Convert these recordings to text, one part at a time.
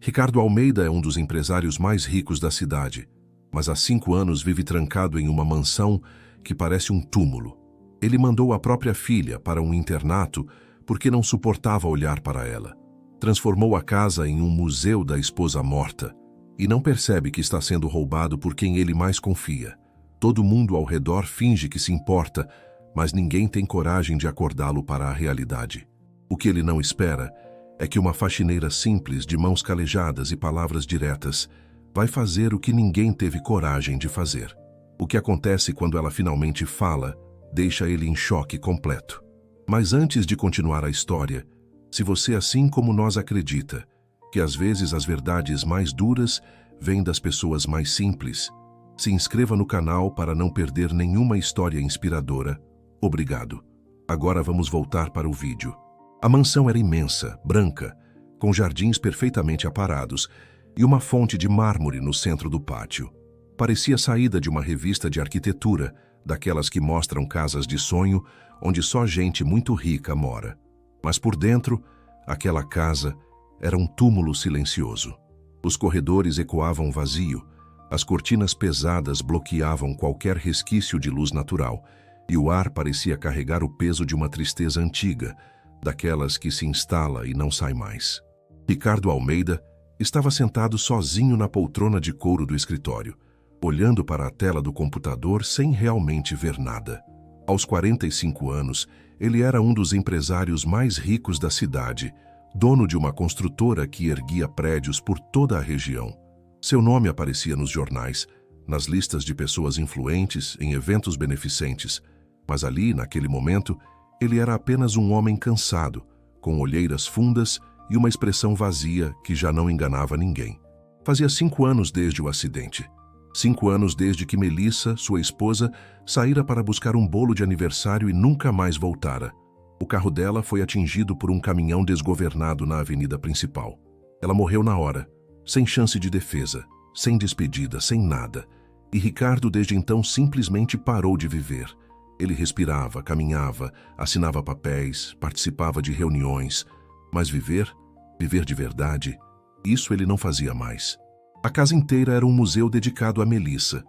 Ricardo Almeida é um dos empresários mais ricos da cidade, mas há 5 anos vive trancado em uma mansão que parece um túmulo. Ele mandou a própria filha para um internato porque não suportava olhar para ela. Transformou a casa em um museu da esposa morta e não percebe que está sendo roubado por quem ele mais confia. Todo mundo ao redor finge que se importa, mas ninguém tem coragem de acordá-lo para a realidade. O que ele não espera é que uma faxineira simples, de mãos calejadas e palavras diretas, vai fazer o que ninguém teve coragem de fazer. O que acontece quando ela finalmente fala deixa ele em choque completo. Mas antes de continuar a história, se você, assim como nós, acredita que às vezes as verdades mais duras vêm das pessoas mais simples, se inscreva no canal para não perder nenhuma história inspiradora. Obrigado. Agora vamos voltar para o vídeo. A mansão era imensa, branca, com jardins perfeitamente aparados e uma fonte de mármore no centro do pátio. Parecia saída de uma revista de arquitetura, daquelas que mostram casas de sonho onde só gente muito rica mora. Mas por dentro, aquela casa era um túmulo silencioso. Os corredores ecoavam vazio, as cortinas pesadas bloqueavam qualquer resquício de luz natural e o ar parecia carregar o peso de uma tristeza antiga, daquelas que se instala e não sai mais. Ricardo Almeida estava sentado sozinho na poltrona de couro do escritório, olhando para a tela do computador sem realmente ver nada. Aos 45 anos, ele era um dos empresários mais ricos da cidade, dono de uma construtora que erguia prédios por toda a região. Seu nome aparecia nos jornais, nas listas de pessoas influentes, em eventos beneficentes, mas ali, naquele momento, ele era apenas um homem cansado, com olheiras fundas e uma expressão vazia que já não enganava ninguém. Fazia 5 anos desde o acidente. 5 anos desde que Melissa, sua esposa, saíra para buscar um bolo de aniversário e nunca mais voltara. O carro dela foi atingido por um caminhão desgovernado na avenida principal. Ela morreu na hora, sem chance de defesa, sem despedida, sem nada. E Ricardo desde então simplesmente parou de viver. Ele respirava, caminhava, assinava papéis, participava de reuniões, mas viver de verdade, isso ele não fazia mais. A casa inteira era um museu dedicado a Melissa.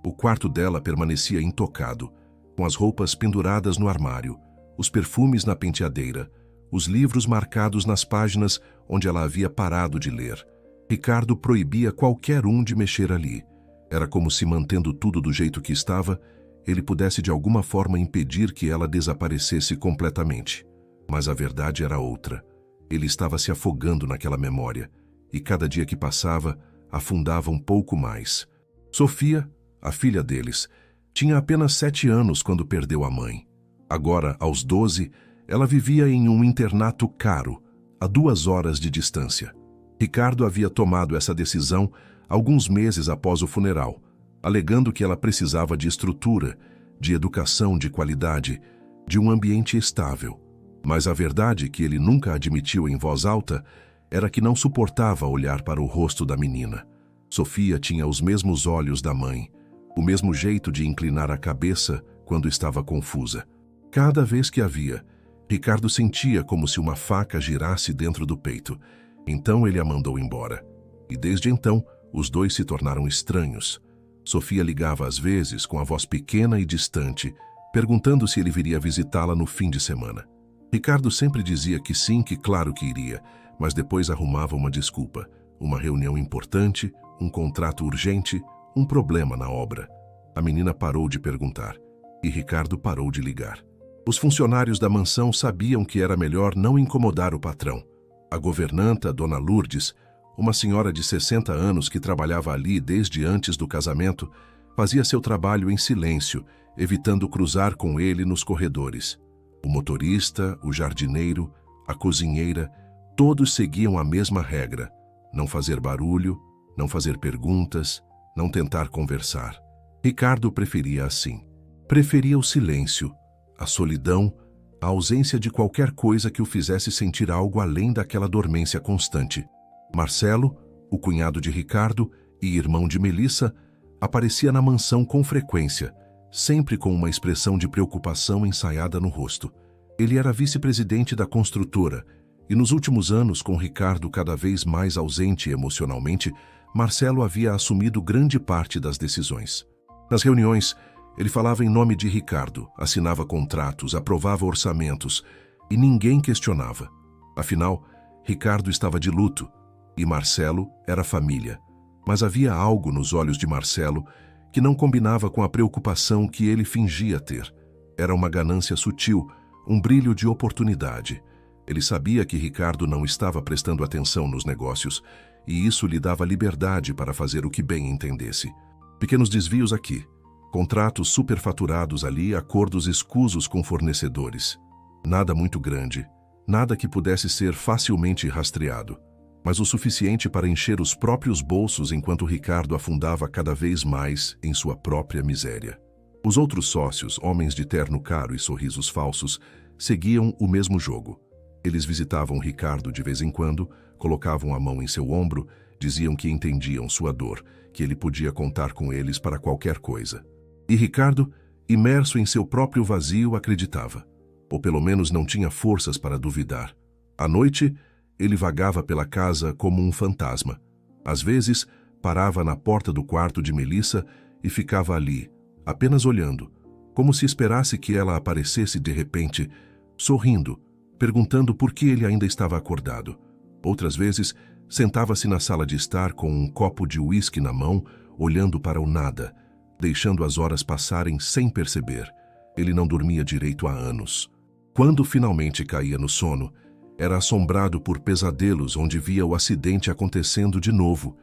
O quarto dela permanecia intocado, com as roupas penduradas no armário, os perfumes na penteadeira, os livros marcados nas páginas onde ela havia parado de ler. Ricardo proibia qualquer um de mexer ali. Era como se, mantendo tudo do jeito que estava, ele pudesse de alguma forma impedir que ela desaparecesse completamente. Mas a verdade era outra. Ele estava se afogando naquela memória, e cada dia que passava, afundava um pouco mais. Sofia, a filha deles, tinha apenas 7 anos quando perdeu a mãe. Agora, aos 12, ela vivia em um internato caro, a 2 horas de distância. Ricardo havia tomado essa decisão alguns meses após o funeral, alegando que ela precisava de estrutura, de educação de qualidade, de um ambiente estável. Mas a verdade, que ele nunca admitiu em voz alta, era que não suportava olhar para o rosto da menina. Sofia tinha os mesmos olhos da mãe, o mesmo jeito de inclinar a cabeça quando estava confusa. Cada vez que a via, Ricardo sentia como se uma faca girasse dentro do peito. Então ele a mandou embora. E desde então, os dois se tornaram estranhos. Sofia ligava às vezes com a voz pequena e distante, perguntando se ele viria visitá-la no fim de semana. Ricardo sempre dizia que sim, que claro que iria, mas depois arrumava uma desculpa, uma reunião importante, um contrato urgente, um problema na obra. A menina parou de perguntar, e Ricardo parou de ligar. Os funcionários da mansão sabiam que era melhor não incomodar o patrão. A governanta, Dona Lourdes, uma senhora de 60 anos que trabalhava ali desde antes do casamento, fazia seu trabalho em silêncio, evitando cruzar com ele nos corredores. O motorista, o jardineiro, a cozinheira, todos seguiam a mesma regra: não fazer barulho, não fazer perguntas, não tentar conversar. Ricardo preferia assim. Preferia o silêncio, a solidão, a ausência de qualquer coisa que o fizesse sentir algo além daquela dormência constante. Marcelo, o cunhado de Ricardo e irmão de Melissa, aparecia na mansão com frequência, sempre com uma expressão de preocupação ensaiada no rosto. Ele era vice-presidente da construtora E nos últimos anos, com Ricardo cada vez mais ausente emocionalmente, Marcelo havia assumido grande parte das decisões. Nas reuniões, ele falava em nome de Ricardo, assinava contratos, aprovava orçamentos, e ninguém questionava. Afinal, Ricardo estava de luto, e Marcelo era família. Mas havia algo nos olhos de Marcelo que não combinava com a preocupação que ele fingia ter. Era uma ganância sutil, um brilho de oportunidade. Ele sabia que Ricardo não estava prestando atenção nos negócios, e isso lhe dava liberdade para fazer o que bem entendesse. Pequenos desvios aqui, contratos superfaturados ali, acordos escusos com fornecedores. Nada muito grande, nada que pudesse ser facilmente rastreado, mas o suficiente para encher os próprios bolsos enquanto Ricardo afundava cada vez mais em sua própria miséria. Os outros sócios, homens de terno caro e sorrisos falsos, seguiam o mesmo jogo. Eles visitavam Ricardo de vez em quando, colocavam a mão em seu ombro, diziam que entendiam sua dor, que ele podia contar com eles para qualquer coisa. E Ricardo, imerso em seu próprio vazio, acreditava. Ou pelo menos não tinha forças para duvidar. À noite, ele vagava pela casa como um fantasma. Às vezes, parava na porta do quarto de Melissa e ficava ali, apenas olhando, como se esperasse que ela aparecesse de repente, sorrindo, perguntando por que ele ainda estava acordado. Outras vezes, sentava-se na sala de estar com um copo de uísque na mão, olhando para o nada, deixando as horas passarem sem perceber. Ele não dormia direito há anos. Quando finalmente caía no sono, era assombrado por pesadelos onde via o acidente acontecendo de novo,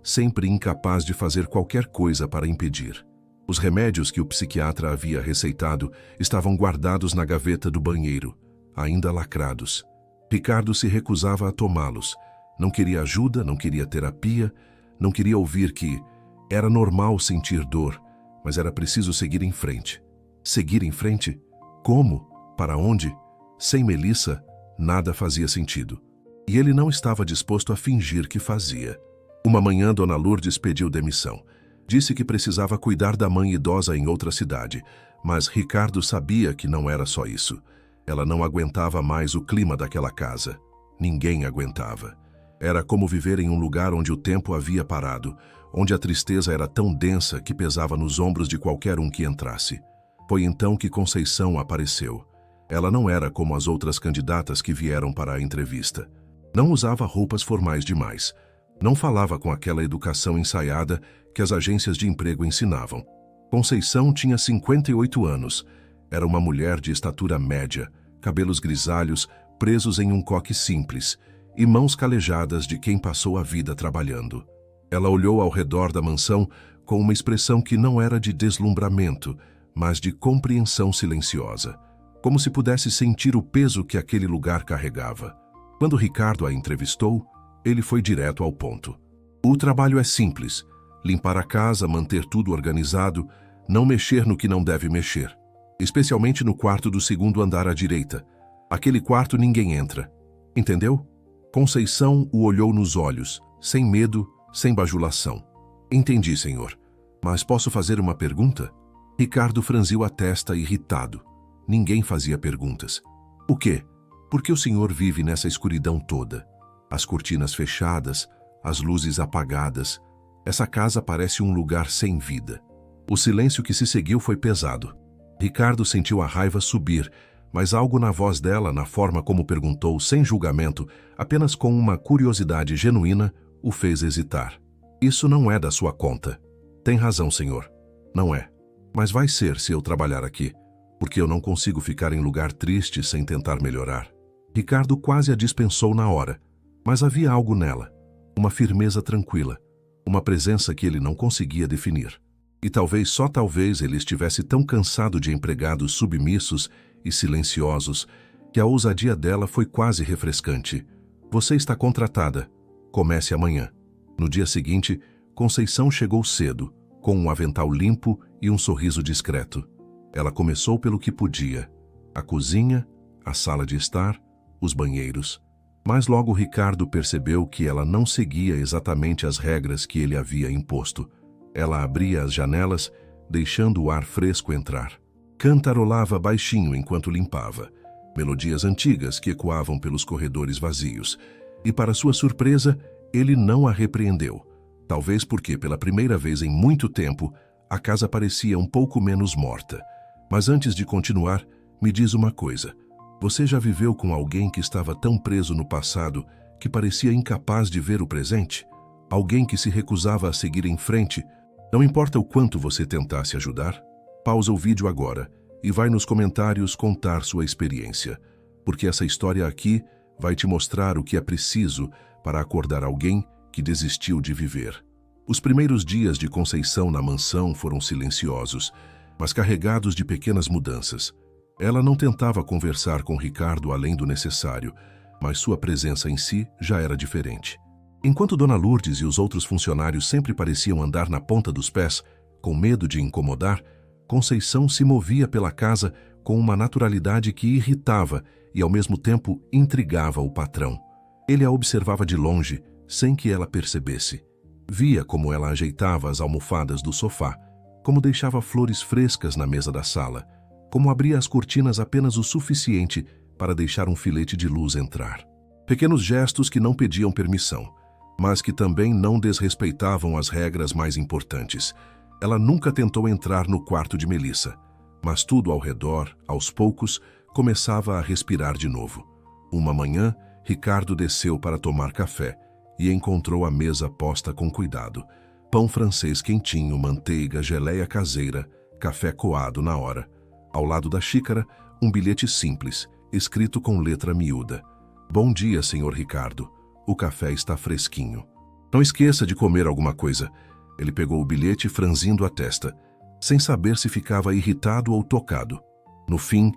sempre incapaz de fazer qualquer coisa para impedir. Os remédios que o psiquiatra havia receitado estavam guardados na gaveta do banheiro, ainda lacrados. Ricardo se recusava a tomá-los. Não queria ajuda, não queria terapia, não queria ouvir que era normal sentir dor, mas era preciso seguir em frente. Seguir em frente? Como? Para onde? Sem Melissa, nada fazia sentido. E ele não estava disposto a fingir que fazia. Uma manhã, Dona Lourdes pediu demissão. Disse que precisava cuidar da mãe idosa em outra cidade, mas Ricardo sabia que não era só isso. Ela não aguentava mais o clima daquela casa. Ninguém aguentava. Era como viver em um lugar onde o tempo havia parado, onde a tristeza era tão densa que pesava nos ombros de qualquer um que entrasse. Foi então que Conceição apareceu. Ela não era como as outras candidatas que vieram para a entrevista. Não usava roupas formais demais. Não falava com aquela educação ensaiada que as agências de emprego ensinavam. Conceição tinha 58 anos. Era uma mulher de estatura média, cabelos grisalhos, presos em um coque simples, e mãos calejadas de quem passou a vida trabalhando. Ela olhou ao redor da mansão com uma expressão que não era de deslumbramento, mas de compreensão silenciosa, como se pudesse sentir o peso que aquele lugar carregava. Quando Ricardo a entrevistou, ele foi direto ao ponto. O trabalho é simples: limpar a casa, manter tudo organizado, não mexer no que não deve mexer. Especialmente no quarto do segundo andar à direita. Aquele quarto ninguém entra. Entendeu? Conceição o olhou nos olhos, sem medo, sem bajulação. Entendi, senhor. Mas posso fazer uma pergunta? Ricardo franziu a testa, irritado. Ninguém fazia perguntas. O quê? Por que o senhor vive nessa escuridão toda? As cortinas fechadas, as luzes apagadas. Essa casa parece um lugar sem vida. O silêncio que se seguiu foi pesado. Ricardo sentiu a raiva subir, mas algo na voz dela, na forma como perguntou, sem julgamento, apenas com uma curiosidade genuína, o fez hesitar. Isso não é da sua conta. Tem razão, senhor. Não é. Mas vai ser se eu trabalhar aqui, porque eu não consigo ficar em lugar triste sem tentar melhorar. Ricardo quase a dispensou na hora, mas havia algo nela, uma firmeza tranquila, uma presença que ele não conseguia definir. E talvez, só talvez, ele estivesse tão cansado de empregados submissos e silenciosos que a ousadia dela foi quase refrescante. Você está contratada. Comece amanhã. No dia seguinte, Conceição chegou cedo, com um avental limpo e um sorriso discreto. Ela começou pelo que podia: a cozinha, a sala de estar, os banheiros. Mas logo Ricardo percebeu que ela não seguia exatamente as regras que ele havia imposto. Ela abria as janelas, deixando o ar fresco entrar. Cantarolava baixinho enquanto limpava. melodias antigas que ecoavam pelos corredores vazios. E, para sua surpresa, ele não a repreendeu. Talvez porque, pela primeira vez em muito tempo, a casa parecia um pouco menos morta. Mas antes de continuar, me diz uma coisa. Você já viveu com alguém que estava tão preso no passado que parecia incapaz de ver o presente? Alguém que se recusava a seguir em frente, não importa o quanto você tentasse ajudar? Pausa o vídeo agora e vai nos comentários contar sua experiência, porque essa história aqui vai te mostrar o que é preciso para acordar alguém que desistiu de viver. Os primeiros dias de Conceição na mansão foram silenciosos, mas carregados de pequenas mudanças. Ela não tentava conversar com Ricardo além do necessário, mas sua presença em si já era diferente. Enquanto Dona Lourdes e os outros funcionários sempre pareciam andar na ponta dos pés, com medo de incomodar, Conceição se movia pela casa com uma naturalidade que irritava e, ao mesmo tempo, intrigava o patrão. Ele a observava de longe, sem que ela percebesse. Via como ela ajeitava as almofadas do sofá, como deixava flores frescas na mesa da sala, como abria as cortinas apenas o suficiente para deixar um filete de luz entrar. Pequenos gestos que não pediam permissão, mas que também não desrespeitavam as regras mais importantes. Ela nunca tentou entrar no quarto de Melissa, mas tudo ao redor, aos poucos, começava a respirar de novo. Uma manhã, Ricardo desceu para tomar café e encontrou a mesa posta com cuidado. Pão francês quentinho, manteiga, geleia caseira, café coado na hora. Ao lado da xícara, um bilhete simples, escrito com letra miúda. Bom dia, senhor Ricardo. O café está fresquinho. Não esqueça de comer alguma coisa. Ele pegou o bilhete franzindo a testa, sem saber se ficava irritado ou tocado. No fim,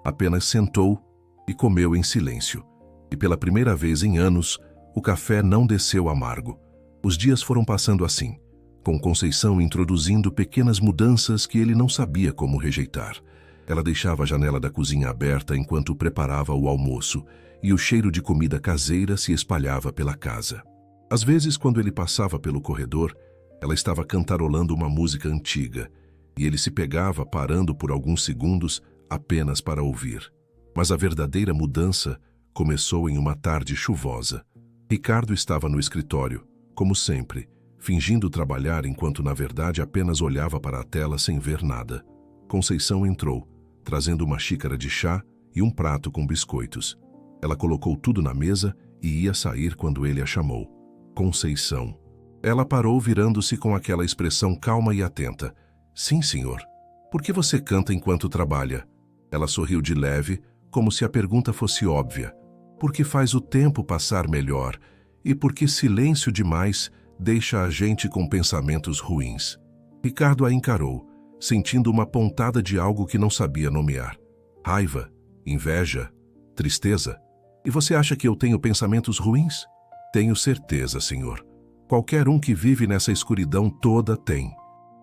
apenas sentou e comeu em silêncio. E pela primeira vez em anos, o café não desceu amargo. Os dias foram passando assim, com Conceição introduzindo pequenas mudanças que ele não sabia como rejeitar. Ela deixava a janela da cozinha aberta enquanto preparava o almoço, e o cheiro de comida caseira se espalhava pela casa. Às vezes, quando ele passava pelo corredor, ela estava cantarolando uma música antiga, e ele se pegava parando por alguns segundos apenas para ouvir. Mas a verdadeira mudança começou em uma tarde chuvosa. Ricardo estava no escritório, como sempre, fingindo trabalhar enquanto na verdade apenas olhava para a tela sem ver nada. Conceição entrou, trazendo uma xícara de chá e um prato com biscoitos. Ela colocou tudo na mesa e ia sair quando ele a chamou. Conceição. Ela parou virando-se com aquela expressão calma e atenta. Sim, senhor. Por que você canta enquanto trabalha? Ela sorriu de leve, como se a pergunta fosse óbvia. Porque faz o tempo passar melhor e porque silêncio demais deixa a gente com pensamentos ruins. Ricardo a encarou, sentindo uma pontada de algo que não sabia nomear. Raiva, inveja, tristeza. E você acha que eu tenho pensamentos ruins? Tenho certeza, senhor. Qualquer um que vive nessa escuridão toda tem.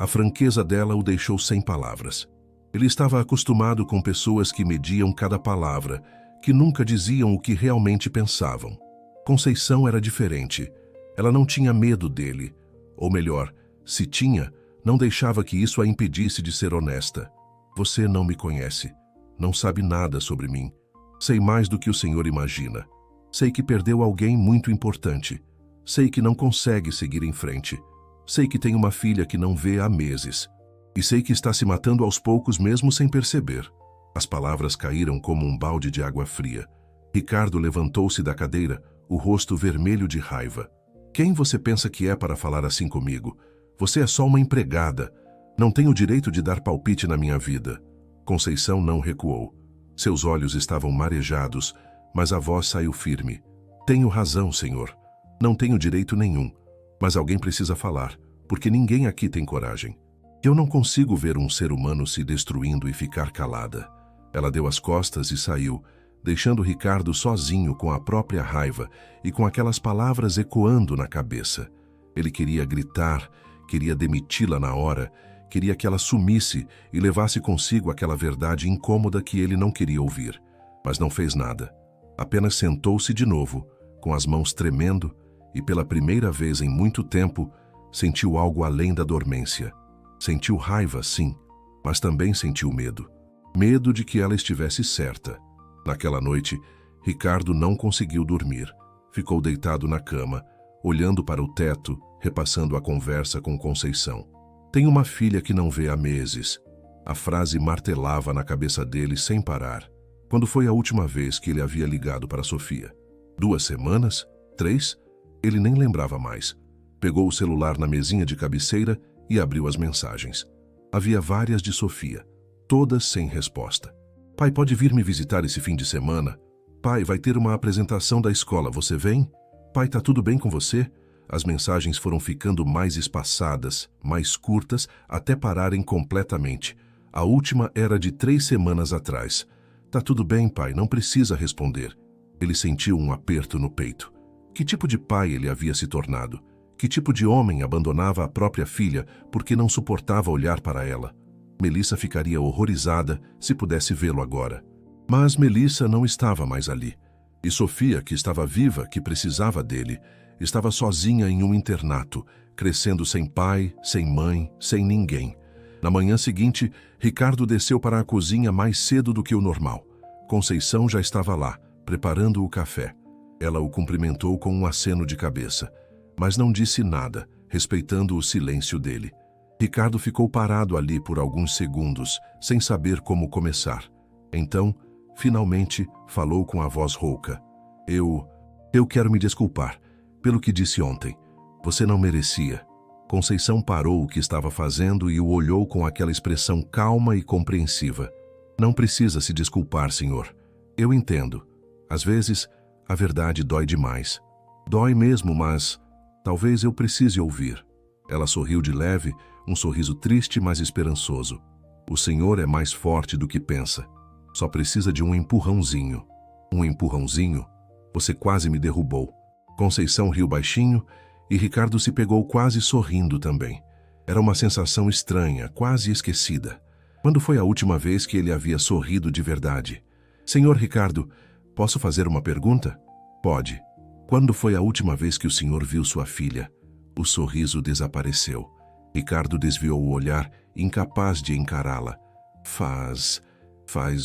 A franqueza dela o deixou sem palavras. Ele estava acostumado com pessoas que mediam cada palavra, que nunca diziam o que realmente pensavam. Conceição era diferente. Ela não tinha medo dele. Ou melhor, se tinha, não deixava que isso a impedisse de ser honesta. Você não me conhece. Não sabe nada sobre mim. Sei mais do que o senhor imagina. Sei que perdeu alguém muito importante. Sei que não consegue seguir em frente. Sei que tem uma filha que não vê há meses. E sei que está se matando aos poucos mesmo sem perceber. As palavras caíram como um balde de água fria. Ricardo levantou-se da cadeira, o rosto vermelho de raiva. Quem você pensa que é para falar assim comigo? Você é só uma empregada. Não tem o direito de dar palpite na minha vida. Conceição não recuou. Seus olhos estavam marejados, mas a voz saiu firme. Tenho razão, senhor. Não tenho direito nenhum. Mas alguém precisa falar, porque ninguém aqui tem coragem. Eu não consigo ver um ser humano se destruindo e ficar calada. Ela deu as costas e saiu, deixando Ricardo sozinho com a própria raiva e com aquelas palavras ecoando na cabeça. Ele queria gritar, queria demiti-la na hora, queria que ela sumisse e levasse consigo aquela verdade incômoda que ele não queria ouvir. Mas não fez nada. Apenas sentou-se de novo, com as mãos tremendo, e pela primeira vez em muito tempo, sentiu algo além da dormência. Sentiu raiva, sim, mas também sentiu medo. Medo de que ela estivesse certa. Naquela noite, Ricardo não conseguiu dormir. Ficou deitado na cama, olhando para o teto, repassando a conversa com Conceição. Tem uma filha que não vê há meses. A frase martelava na cabeça dele sem parar. Quando foi a última vez que ele havia ligado para Sofia? 2 semanas? 3? Ele nem lembrava mais. Pegou o celular na mesinha de cabeceira e abriu as mensagens. Havia várias de Sofia, todas sem resposta. Pai, pode vir me visitar esse fim de semana? Pai, vai ter uma apresentação da escola, você vem? Pai, tá tudo bem com você? As mensagens foram ficando mais espaçadas, mais curtas, até pararem completamente. A última era de 3 semanas atrás. Tá tudo bem, pai, não precisa responder. Ele sentiu um aperto no peito. Que tipo de pai ele havia se tornado? Que tipo de homem abandonava a própria filha porque não suportava olhar para ela? Melissa ficaria horrorizada se pudesse vê-lo agora. Mas Melissa não estava mais ali. E Sofia, que estava viva, que precisava dele, estava sozinha em um internato, crescendo sem pai, sem mãe, sem ninguém. Na manhã seguinte, Ricardo desceu para a cozinha mais cedo do que o normal. Conceição já estava lá, preparando o café. Ela o cumprimentou com um aceno de cabeça, mas não disse nada, respeitando o silêncio dele. Ricardo ficou parado ali por alguns segundos, sem saber como começar. Então, finalmente, falou com a voz rouca. Eu quero me desculpar pelo que disse ontem. Você não merecia. Conceição parou o que estava fazendo e o olhou com aquela expressão calma e compreensiva. Não precisa se desculpar, senhor. Eu entendo. Às vezes, a verdade dói demais. Dói mesmo, mas talvez eu precise ouvir. Ela sorriu de leve, um sorriso triste, mas esperançoso. O senhor é mais forte do que pensa. Só precisa de um empurrãozinho. Um empurrãozinho? Você quase me derrubou. Conceição riu baixinho e Ricardo se pegou quase sorrindo também. Era uma sensação estranha, quase esquecida. Quando foi a última vez que ele havia sorrido de verdade? Senhor Ricardo, posso fazer uma pergunta? Pode. Quando foi a última vez que o senhor viu sua filha? O sorriso desapareceu. Ricardo desviou o olhar, incapaz de encará-la. Faz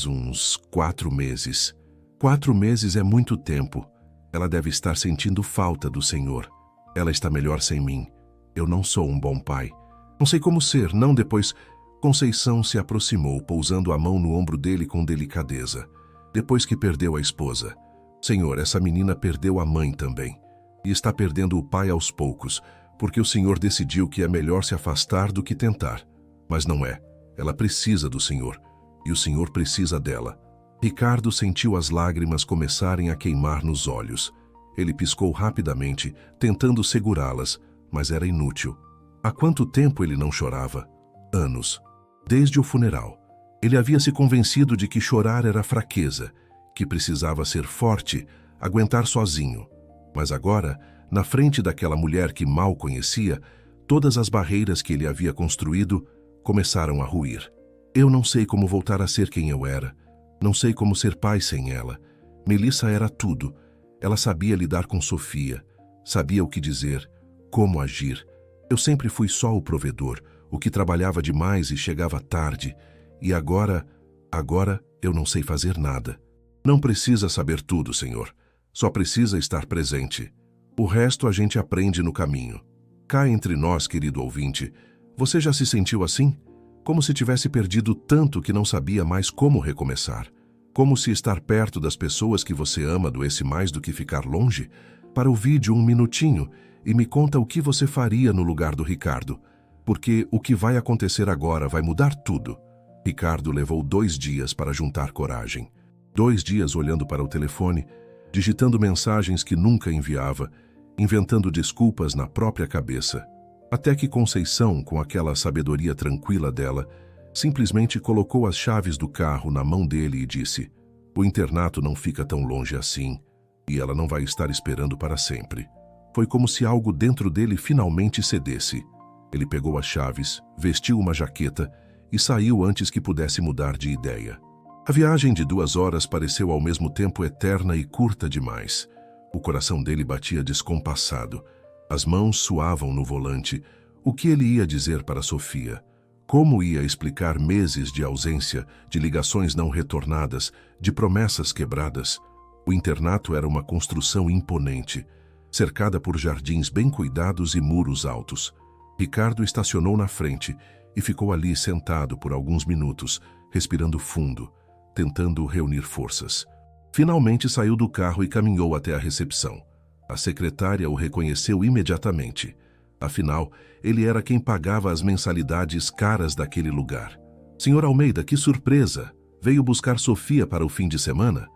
uns 4 meses. 4 meses é muito tempo. Ela deve estar sentindo falta do senhor. Ela está melhor sem mim. Eu não sou um bom pai. Não sei como ser, não depois... Conceição se aproximou, pousando a mão no ombro dele com delicadeza. Depois que perdeu a esposa. Senhor, essa menina perdeu a mãe também. E está perdendo o pai aos poucos, porque o senhor decidiu que é melhor se afastar do que tentar. Mas não é. Ela precisa do senhor. E o senhor precisa dela. Ricardo sentiu as lágrimas começarem a queimar nos olhos. Ele piscou rapidamente, tentando segurá-las, mas era inútil. Há quanto tempo ele não chorava? Anos. Desde o funeral. Ele havia se convencido de que chorar era fraqueza, que precisava ser forte, aguentar sozinho. Mas agora, na frente daquela mulher que mal conhecia, todas as barreiras que ele havia construído começaram a ruir. Eu não sei como voltar a ser quem eu era. Não sei como ser pai sem ela. Melissa era tudo. Ela sabia lidar com Sofia, sabia o que dizer, como agir. Eu sempre fui só o provedor, o que trabalhava demais e chegava tarde. E agora eu não sei fazer nada. Não precisa saber tudo, senhor. Só precisa estar presente. O resto a gente aprende no caminho. Cá entre nós, querido ouvinte, você já se sentiu assim? Como se tivesse perdido tanto que não sabia mais como recomeçar. Como se estar perto das pessoas que você ama doesse mais do que ficar longe? Para o vídeo 1 minutinho e me conta o que você faria no lugar do Ricardo. Porque o que vai acontecer agora vai mudar tudo. Ricardo levou 2 dias para juntar coragem. 2 dias olhando para o telefone, digitando mensagens que nunca enviava, inventando desculpas na própria cabeça. Até que Conceição, com aquela sabedoria tranquila dela, simplesmente colocou as chaves do carro na mão dele e disse: "O internato não fica tão longe assim, e ela não vai estar esperando para sempre." Foi como se algo dentro dele finalmente cedesse. Ele pegou as chaves, vestiu uma jaqueta e saiu antes que pudesse mudar de ideia. A viagem de 2 horas pareceu ao mesmo tempo eterna e curta demais. O coração dele batia descompassado. As mãos suavam no volante. O que ele ia dizer para Sofia? Como ia explicar meses de ausência, de ligações não retornadas, de promessas quebradas? O internato era uma construção imponente, cercada por jardins bem cuidados e muros altos. Ricardo estacionou na frente e ficou ali sentado por alguns minutos, respirando fundo, tentando reunir forças. Finalmente saiu do carro e caminhou até a recepção. A secretária o reconheceu imediatamente. Afinal, ele era quem pagava as mensalidades caras daquele lugar. Senhor Almeida, que surpresa! Veio buscar Sofia para o fim de semana?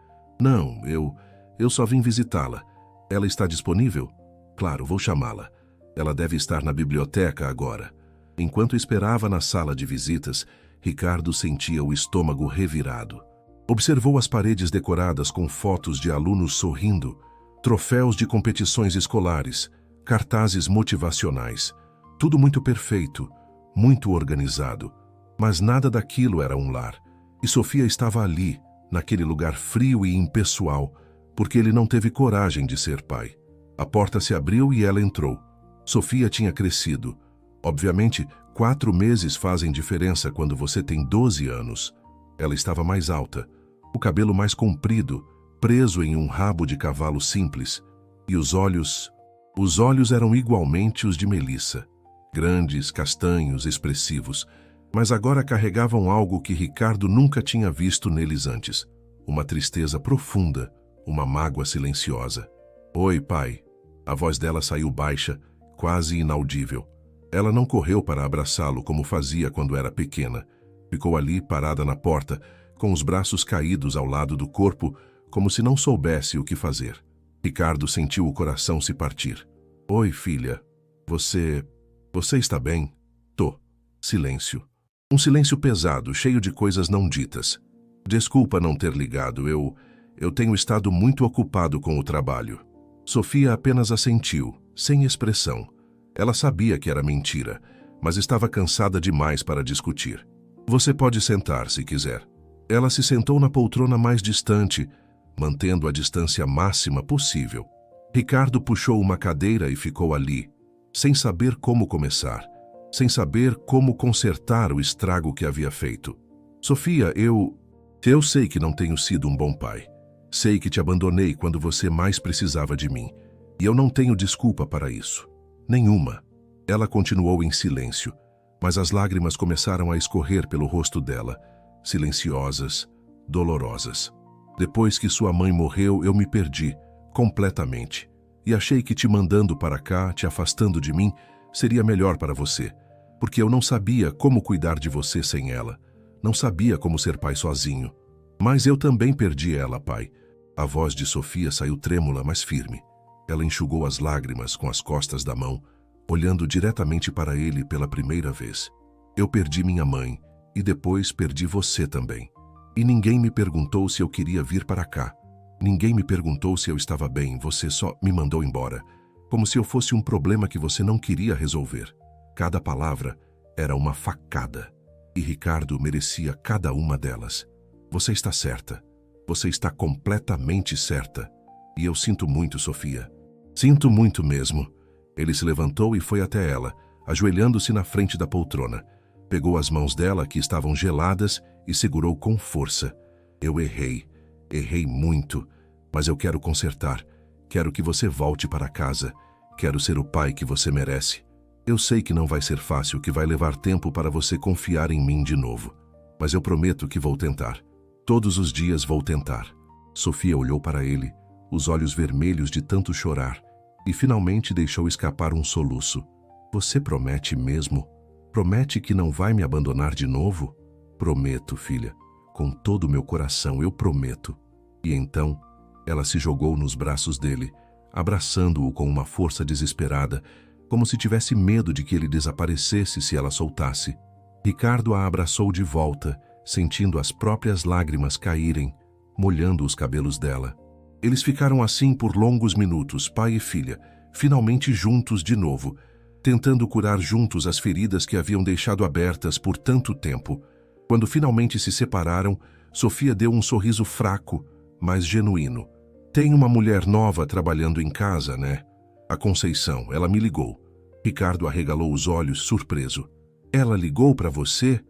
Não, eu só vim visitá-la. Ela está disponível? Claro, vou chamá-la. Ela deve estar na biblioteca agora. Enquanto esperava na sala de visitas, Ricardo sentia o estômago revirado. Observou as paredes decoradas com fotos de alunos sorrindo, troféus de competições escolares, cartazes motivacionais. Tudo muito perfeito, muito organizado. Mas nada daquilo era um lar. E Sofia estava ali, naquele lugar frio e impessoal, porque ele não teve coragem de ser pai. A porta se abriu e ela entrou. Sofia tinha crescido. Obviamente, 4 meses fazem diferença quando você tem 12 anos. Ela estava mais alta, o cabelo mais comprido, preso em um rabo de cavalo simples. E os olhos eram igualmente os de Melissa. Grandes, castanhos, expressivos. Mas agora carregavam algo que Ricardo nunca tinha visto neles antes. Uma tristeza profunda, uma mágoa silenciosa. Oi, pai. A voz dela saiu baixa, quase inaudível. Ela não correu para abraçá-lo como fazia quando era pequena. Ficou ali, parada na porta, com os braços caídos ao lado do corpo, como se não soubesse o que fazer. Ricardo sentiu o coração se partir. Oi, filha. Você está bem? Tô. Silêncio. Um silêncio pesado, cheio de coisas não ditas. Desculpa não ter ligado, eu tenho estado muito ocupado com o trabalho. Sofia apenas assentiu, sem expressão. Ela sabia que era mentira, mas estava cansada demais para discutir. Você pode sentar se quiser. Ela se sentou na poltrona mais distante, mantendo a distância máxima possível. Ricardo puxou uma cadeira e ficou ali, sem saber como começar, sem saber como consertar o estrago que havia feito. Sofia, eu sei que não tenho sido um bom pai. Sei que te abandonei quando você mais precisava de mim. E eu não tenho desculpa para isso. Nenhuma. Ela continuou em silêncio, mas as lágrimas começaram a escorrer pelo rosto dela, silenciosas, dolorosas. Depois que sua mãe morreu, eu me perdi, completamente. E achei que te mandando para cá, te afastando de mim, seria melhor para você, porque eu não sabia como cuidar de você sem ela. Não sabia como ser pai sozinho. Mas eu também perdi ela, pai. A voz de Sofia saiu trêmula, mas firme. Ela enxugou as lágrimas com as costas da mão, olhando diretamente para ele pela primeira vez. Eu perdi minha mãe, e depois perdi você também. E ninguém me perguntou se eu queria vir para cá. Ninguém me perguntou se eu estava bem, você só me mandou embora, como se eu fosse um problema que você não queria resolver. Cada palavra era uma facada, e Ricardo merecia cada uma delas. Você está certa. Você está completamente certa. E eu sinto muito, Sofia. Sinto muito mesmo. Ele se levantou e foi até ela, ajoelhando-se na frente da poltrona. Pegou as mãos dela, que estavam geladas, e segurou com força. Eu errei. Errei muito. Mas eu quero consertar. Quero que você volte para casa. Quero ser o pai que você merece. Eu sei que não vai ser fácil, que vai levar tempo para você confiar em mim de novo. Mas eu prometo que vou tentar. Todos os dias vou tentar. Sofia olhou para ele, os olhos vermelhos de tanto chorar, e finalmente deixou escapar um soluço. Você promete mesmo? Promete que não vai me abandonar de novo? Prometo, filha. Com todo o meu coração, eu prometo. E então, ela se jogou nos braços dele, abraçando-o com uma força desesperada, como se tivesse medo de que ele desaparecesse se ela soltasse. Ricardo a abraçou de volta, sentindo as próprias lágrimas caírem, molhando os cabelos dela. Eles ficaram assim por longos minutos, pai e filha, finalmente juntos de novo, tentando curar juntos as feridas que haviam deixado abertas por tanto tempo. Quando finalmente se separaram, Sofia deu um sorriso fraco, mas genuíno. Tem uma mulher nova trabalhando em casa, né? A Conceição, ela me ligou. Ricardo arregalou os olhos, surpreso. Ela ligou para você?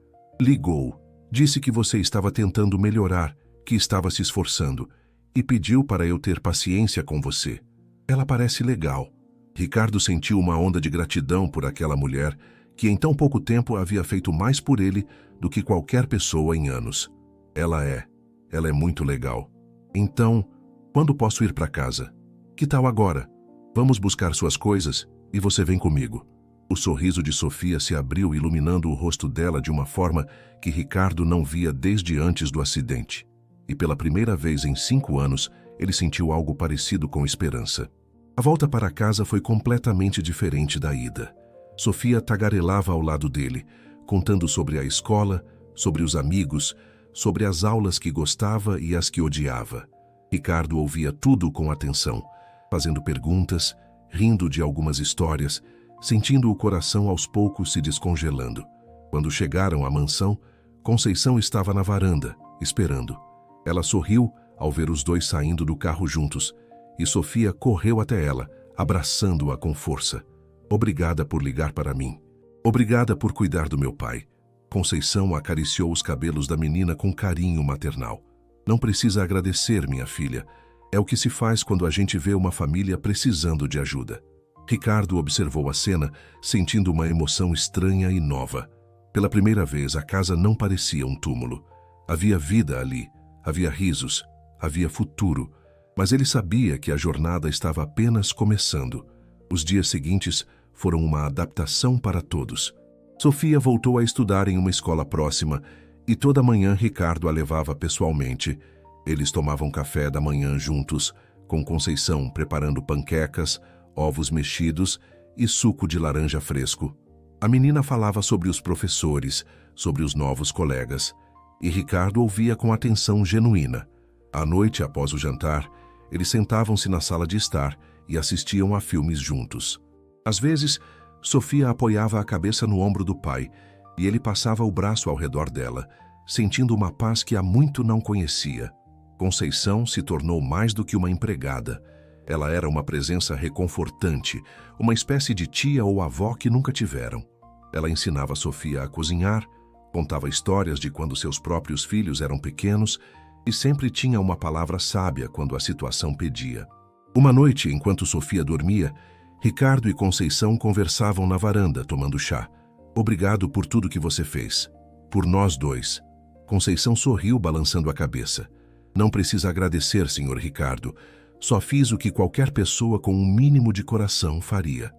Ligou. Disse que você estava tentando melhorar, que estava se esforçando, e pediu para eu ter paciência com você. Ela parece legal. Ricardo sentiu uma onda de gratidão por aquela mulher que em tão pouco tempo havia feito mais por ele do que qualquer pessoa em anos. Ela é muito legal. Então, quando posso ir para casa? Que tal agora? Vamos buscar suas coisas e você vem comigo. O sorriso de Sofia se abriu, iluminando o rosto dela de uma forma que Ricardo não via desde antes do acidente. E pela primeira vez em 5 anos, ele sentiu algo parecido com esperança. A volta para casa foi completamente diferente da ida. Sofia tagarelava ao lado dele, contando sobre a escola, sobre os amigos, sobre as aulas que gostava e as que odiava. Ricardo ouvia tudo com atenção, fazendo perguntas, rindo de algumas histórias, sentindo o coração aos poucos se descongelando. Quando chegaram à mansão, Conceição estava na varanda, esperando. Ela sorriu ao ver os dois saindo do carro juntos, e Sofia correu até ela, abraçando-a com força. Obrigada por ligar para mim. Obrigada por cuidar do meu pai. Conceição acariciou os cabelos da menina com carinho maternal. Não precisa agradecer, minha filha. É o que se faz quando a gente vê uma família precisando de ajuda. Ricardo observou a cena, sentindo uma emoção estranha e nova. Pela primeira vez, a casa não parecia um túmulo. Havia vida ali, havia risos, havia futuro, mas ele sabia que a jornada estava apenas começando. Os dias seguintes foram uma adaptação para todos. Sofia voltou a estudar em uma escola próxima e toda manhã Ricardo a levava pessoalmente. Eles tomavam café da manhã juntos, com Conceição preparando panquecas, ovos mexidos e suco de laranja fresco. A menina falava sobre os professores, sobre os novos colegas, e Ricardo ouvia com atenção genuína. À noite, após o jantar, eles sentavam-se na sala de estar e assistiam a filmes juntos. Às vezes, Sofia apoiava a cabeça no ombro do pai e ele passava o braço ao redor dela, sentindo uma paz que há muito não conhecia. Conceição se tornou mais do que uma empregada. Ela era uma presença reconfortante, uma espécie de tia ou avó que nunca tiveram. Ela ensinava Sofia a cozinhar, contava histórias de quando seus próprios filhos eram pequenos e sempre tinha uma palavra sábia quando a situação pedia. Uma noite, enquanto Sofia dormia, Ricardo e Conceição conversavam na varanda, tomando chá. Obrigado por tudo que você fez. Por nós dois. Conceição sorriu, balançando a cabeça. Não precisa agradecer, senhor Ricardo. Só fiz o que qualquer pessoa com um mínimo de coração faria.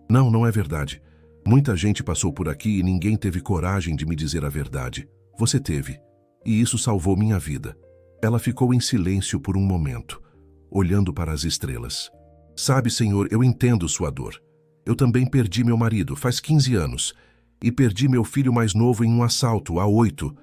Não, não é verdade. Muita gente passou por aqui e ninguém teve coragem de me dizer a verdade. Você teve. E isso salvou minha vida. Ela ficou em silêncio por um momento, olhando para as estrelas. Sabe, senhor, eu entendo sua dor. Eu também perdi meu marido, faz 15 anos. E perdi meu filho mais novo em um assalto, há 8.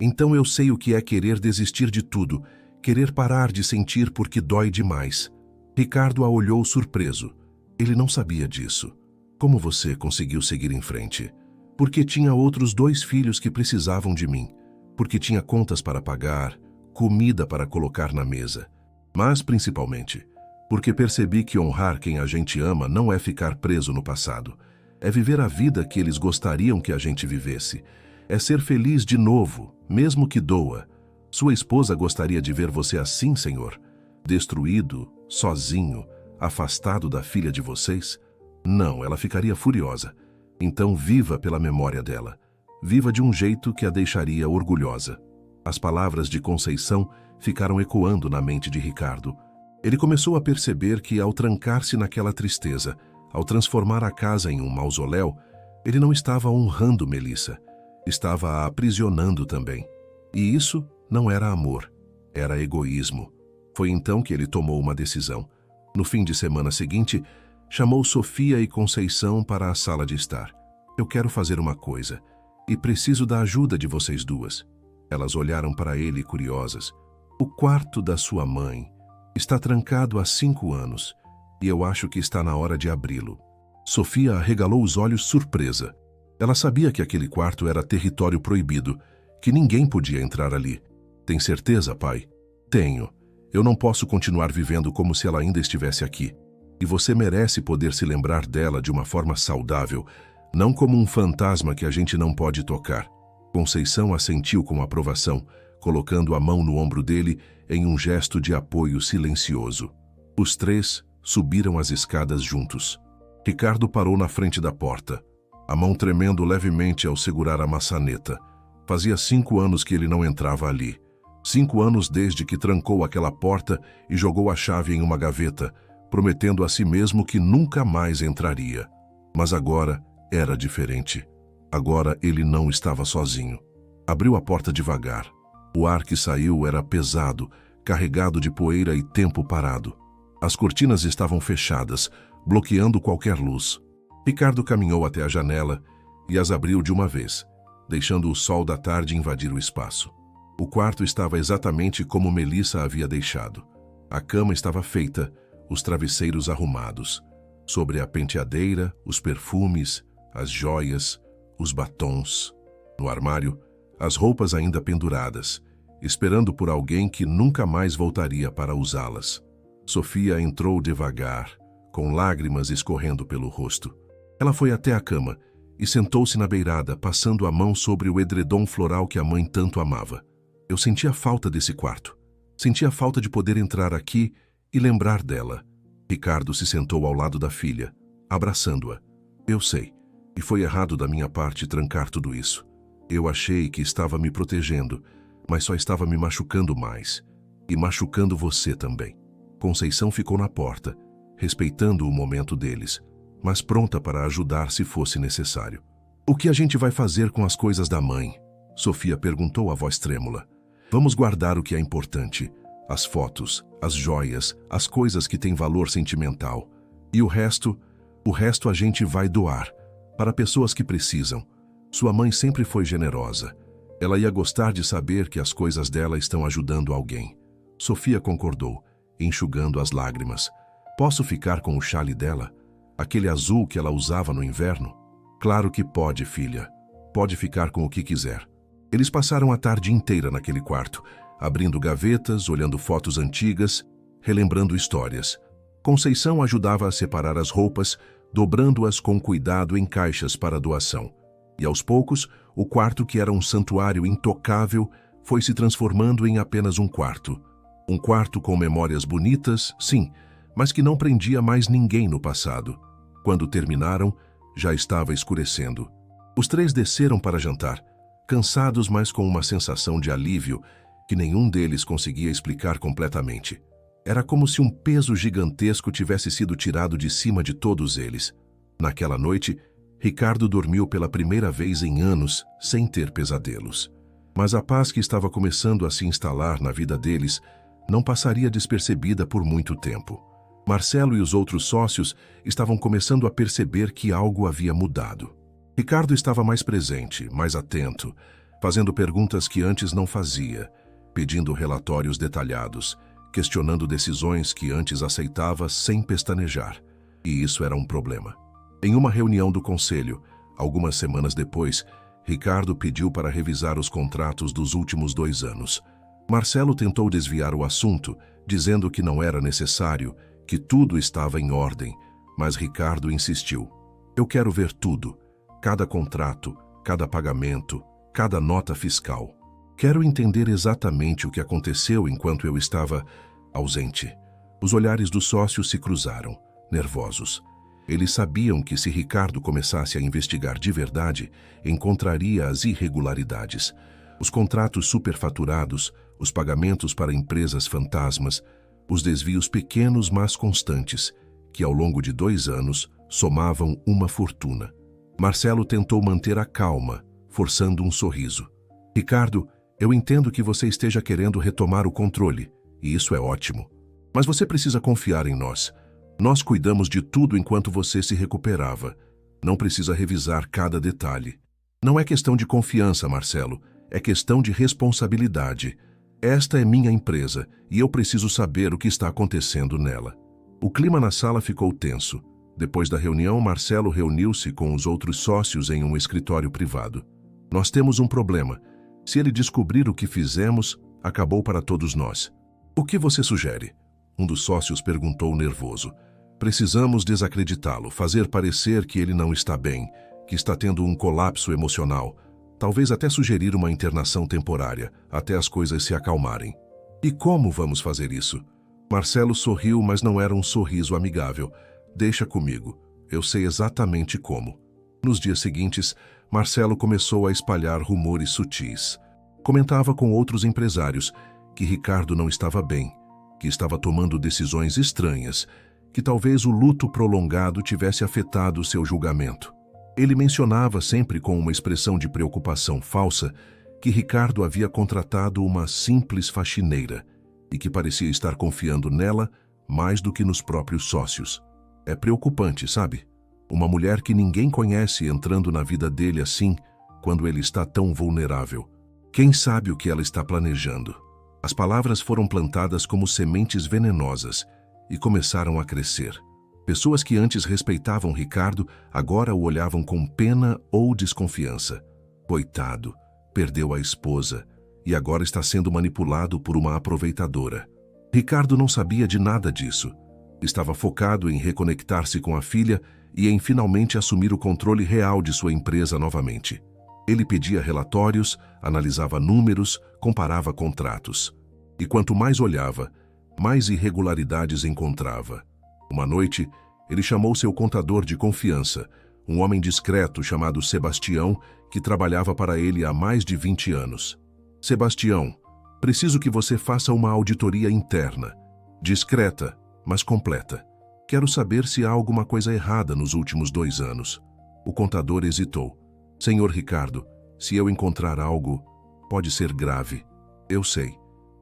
Então eu sei o que é querer desistir de tudo, querer parar de sentir porque dói demais. Ricardo a olhou surpreso. Ele não sabia disso. Como você conseguiu seguir em frente? Porque tinha outros 2 filhos que precisavam de mim. Porque tinha contas para pagar, comida para colocar na mesa. Mas, principalmente, porque percebi que honrar quem a gente ama não é ficar preso no passado. É viver a vida que eles gostariam que a gente vivesse. É ser feliz de novo, mesmo que doa. Sua esposa gostaria de ver você assim, senhor? Destruído, sozinho, afastado da filha de vocês? Não, ela ficaria furiosa. Então viva pela memória dela. Viva de um jeito que a deixaria orgulhosa. As palavras de Conceição ficaram ecoando na mente de Ricardo. Ele começou a perceber que, ao trancar-se naquela tristeza, ao transformar a casa em um mausoléu, ele não estava honrando Melissa. Estava a aprisionando também. E isso não era amor, era egoísmo. Foi então que ele tomou uma decisão. No fim de semana seguinte, chamou Sofia e Conceição para a sala de estar. Eu quero fazer uma coisa, e preciso da ajuda de vocês duas. Elas olharam para ele curiosas. O quarto da sua mãe está trancado há 5 anos, e eu acho que está na hora de abri-lo. Sofia arregalou os olhos surpresa. Ela sabia que aquele quarto era território proibido, que ninguém podia entrar ali. Tem certeza, pai? Tenho. Eu não posso continuar vivendo como se ela ainda estivesse aqui. E você merece poder se lembrar dela de uma forma saudável, Não como um fantasma que a gente não pode tocar. Conceição assentiu com aprovação, colocando a mão no ombro dele em um gesto de apoio silencioso. Os três subiram as escadas juntos. Ricardo parou na frente da porta, a mão tremendo levemente ao segurar a maçaneta. Fazia 5 anos que ele não entrava ali. 5 anos desde que trancou aquela porta e jogou a chave em uma gaveta, prometendo a si mesmo que nunca mais entraria. Mas agora era diferente. Agora ele não estava sozinho. Abriu a porta devagar. O ar que saiu era pesado, carregado de poeira e tempo parado. As cortinas estavam fechadas, bloqueando qualquer luz. Ricardo caminhou até a janela e as abriu de uma vez, deixando o sol da tarde invadir o espaço. O quarto estava exatamente como Melissa havia deixado. A cama estava feita, os travesseiros arrumados. Sobre a penteadeira, os perfumes, as joias, os batons. No armário, as roupas ainda penduradas, esperando por alguém que nunca mais voltaria para usá-las. Sofia entrou devagar, com lágrimas escorrendo pelo rosto. Ela foi até a cama e sentou-se na beirada, passando a mão sobre o edredom floral que a mãe tanto amava. Eu sentia falta desse quarto. Sentia falta de poder entrar aqui e lembrar dela. Ricardo se sentou ao lado da filha, abraçando-a. Eu sei, e foi errado da minha parte trancar tudo isso. Eu achei que estava me protegendo, mas só estava me machucando mais. E machucando você também. Conceição ficou na porta, respeitando o momento deles, mas pronta para ajudar se fosse necessário. O que a gente vai fazer com as coisas da mãe? Sofia perguntou a voz trêmula. Vamos guardar o que é importante. As fotos, as joias, as coisas que têm valor sentimental. E o resto a gente vai doar, para pessoas que precisam. Sua mãe sempre foi generosa. Ela ia gostar de saber que as coisas dela estão ajudando alguém. Sofia concordou, enxugando as lágrimas. Posso ficar com o chale dela? Aquele azul que ela usava no inverno? Claro que pode, filha. Pode ficar com o que quiser. Eles passaram a tarde inteira naquele quarto, abrindo gavetas, olhando fotos antigas, relembrando histórias. Conceição ajudava a separar as roupas, dobrando-as com cuidado em caixas para doação. E aos poucos, o quarto que era um santuário intocável foi se transformando em apenas um quarto. Um quarto com memórias bonitas, sim, mas que não prendia mais ninguém no passado. Quando terminaram, já estava escurecendo. Os três desceram para jantar, cansados, mas com uma sensação de alívio que nenhum deles conseguia explicar completamente. Era como se um peso gigantesco tivesse sido tirado de cima de todos eles. Naquela noite, Ricardo dormiu pela primeira vez em anos sem ter pesadelos. Mas a paz que estava começando a se instalar na vida deles não passaria despercebida por muito tempo. Marcelo e os outros sócios estavam começando a perceber que algo havia mudado. Ricardo estava mais presente, mais atento, fazendo perguntas que antes não fazia, pedindo relatórios detalhados, questionando decisões que antes aceitava sem pestanejar. E isso era um problema. Em uma reunião do conselho, algumas semanas depois, Ricardo pediu para revisar os contratos dos últimos 2 anos. Marcelo tentou desviar o assunto, dizendo que não era necessário, que tudo estava em ordem, mas Ricardo insistiu. Eu quero ver tudo, cada contrato, cada pagamento, cada nota fiscal. Quero entender exatamente o que aconteceu enquanto eu estava ausente. Os olhares dos sócios se cruzaram, nervosos. Eles sabiam que se Ricardo começasse a investigar de verdade, encontraria as irregularidades. Os contratos superfaturados, os pagamentos para empresas fantasmas, os desvios pequenos mas constantes, que ao longo de 2 anos somavam uma fortuna. Marcelo tentou manter a calma, forçando um sorriso. Ricardo, eu entendo que você esteja querendo retomar o controle, e isso é ótimo. Mas você precisa confiar em nós. Nós cuidamos de tudo enquanto você se recuperava. Não precisa revisar cada detalhe. Não é questão de confiança, Marcelo. É questão de responsabilidade. Esta é minha empresa e eu preciso saber o que está acontecendo nela. O clima na sala ficou tenso. Depois da reunião, Marcelo reuniu-se com os outros sócios em um escritório privado. Nós temos um problema. Se ele descobrir o que fizemos, acabou para todos nós. O que você sugere? Um dos sócios perguntou nervoso. Precisamos desacreditá-lo, fazer parecer que ele não está bem, que está tendo um colapso emocional, talvez até sugerir uma internação temporária, até as coisas se acalmarem. E como vamos fazer isso? Marcelo sorriu, mas não era um sorriso amigável. Deixa comigo, eu sei exatamente como. Nos dias seguintes, Marcelo começou a espalhar rumores sutis. Comentava com outros empresários que Ricardo não estava bem, que estava tomando decisões estranhas, que talvez o luto prolongado tivesse afetado seu julgamento. Ele mencionava sempre com uma expressão de preocupação falsa que Ricardo havia contratado uma simples faxineira e que parecia estar confiando nela mais do que nos próprios sócios. É preocupante, sabe? Uma mulher que ninguém conhece entrando na vida dele assim, quando ele está tão vulnerável. Quem sabe o que ela está planejando? As palavras foram plantadas como sementes venenosas e começaram a crescer. Pessoas que antes respeitavam Ricardo agora o olhavam com pena ou desconfiança. Coitado, perdeu a esposa e agora está sendo manipulado por uma aproveitadora. Ricardo não sabia de nada disso. Estava focado em reconectar-se com a filha e em finalmente assumir o controle real de sua empresa novamente. Ele pedia relatórios, analisava números, comparava contratos. E quanto mais olhava, mais irregularidades encontrava. Uma noite, ele chamou seu contador de confiança, um homem discreto chamado Sebastião, que trabalhava para ele há mais de 20 anos. Sebastião, preciso que você faça uma auditoria interna, discreta, mas completa. Quero saber se há alguma coisa errada nos últimos 2 anos. O contador hesitou. Senhor Ricardo, se eu encontrar algo, pode ser grave. Eu sei,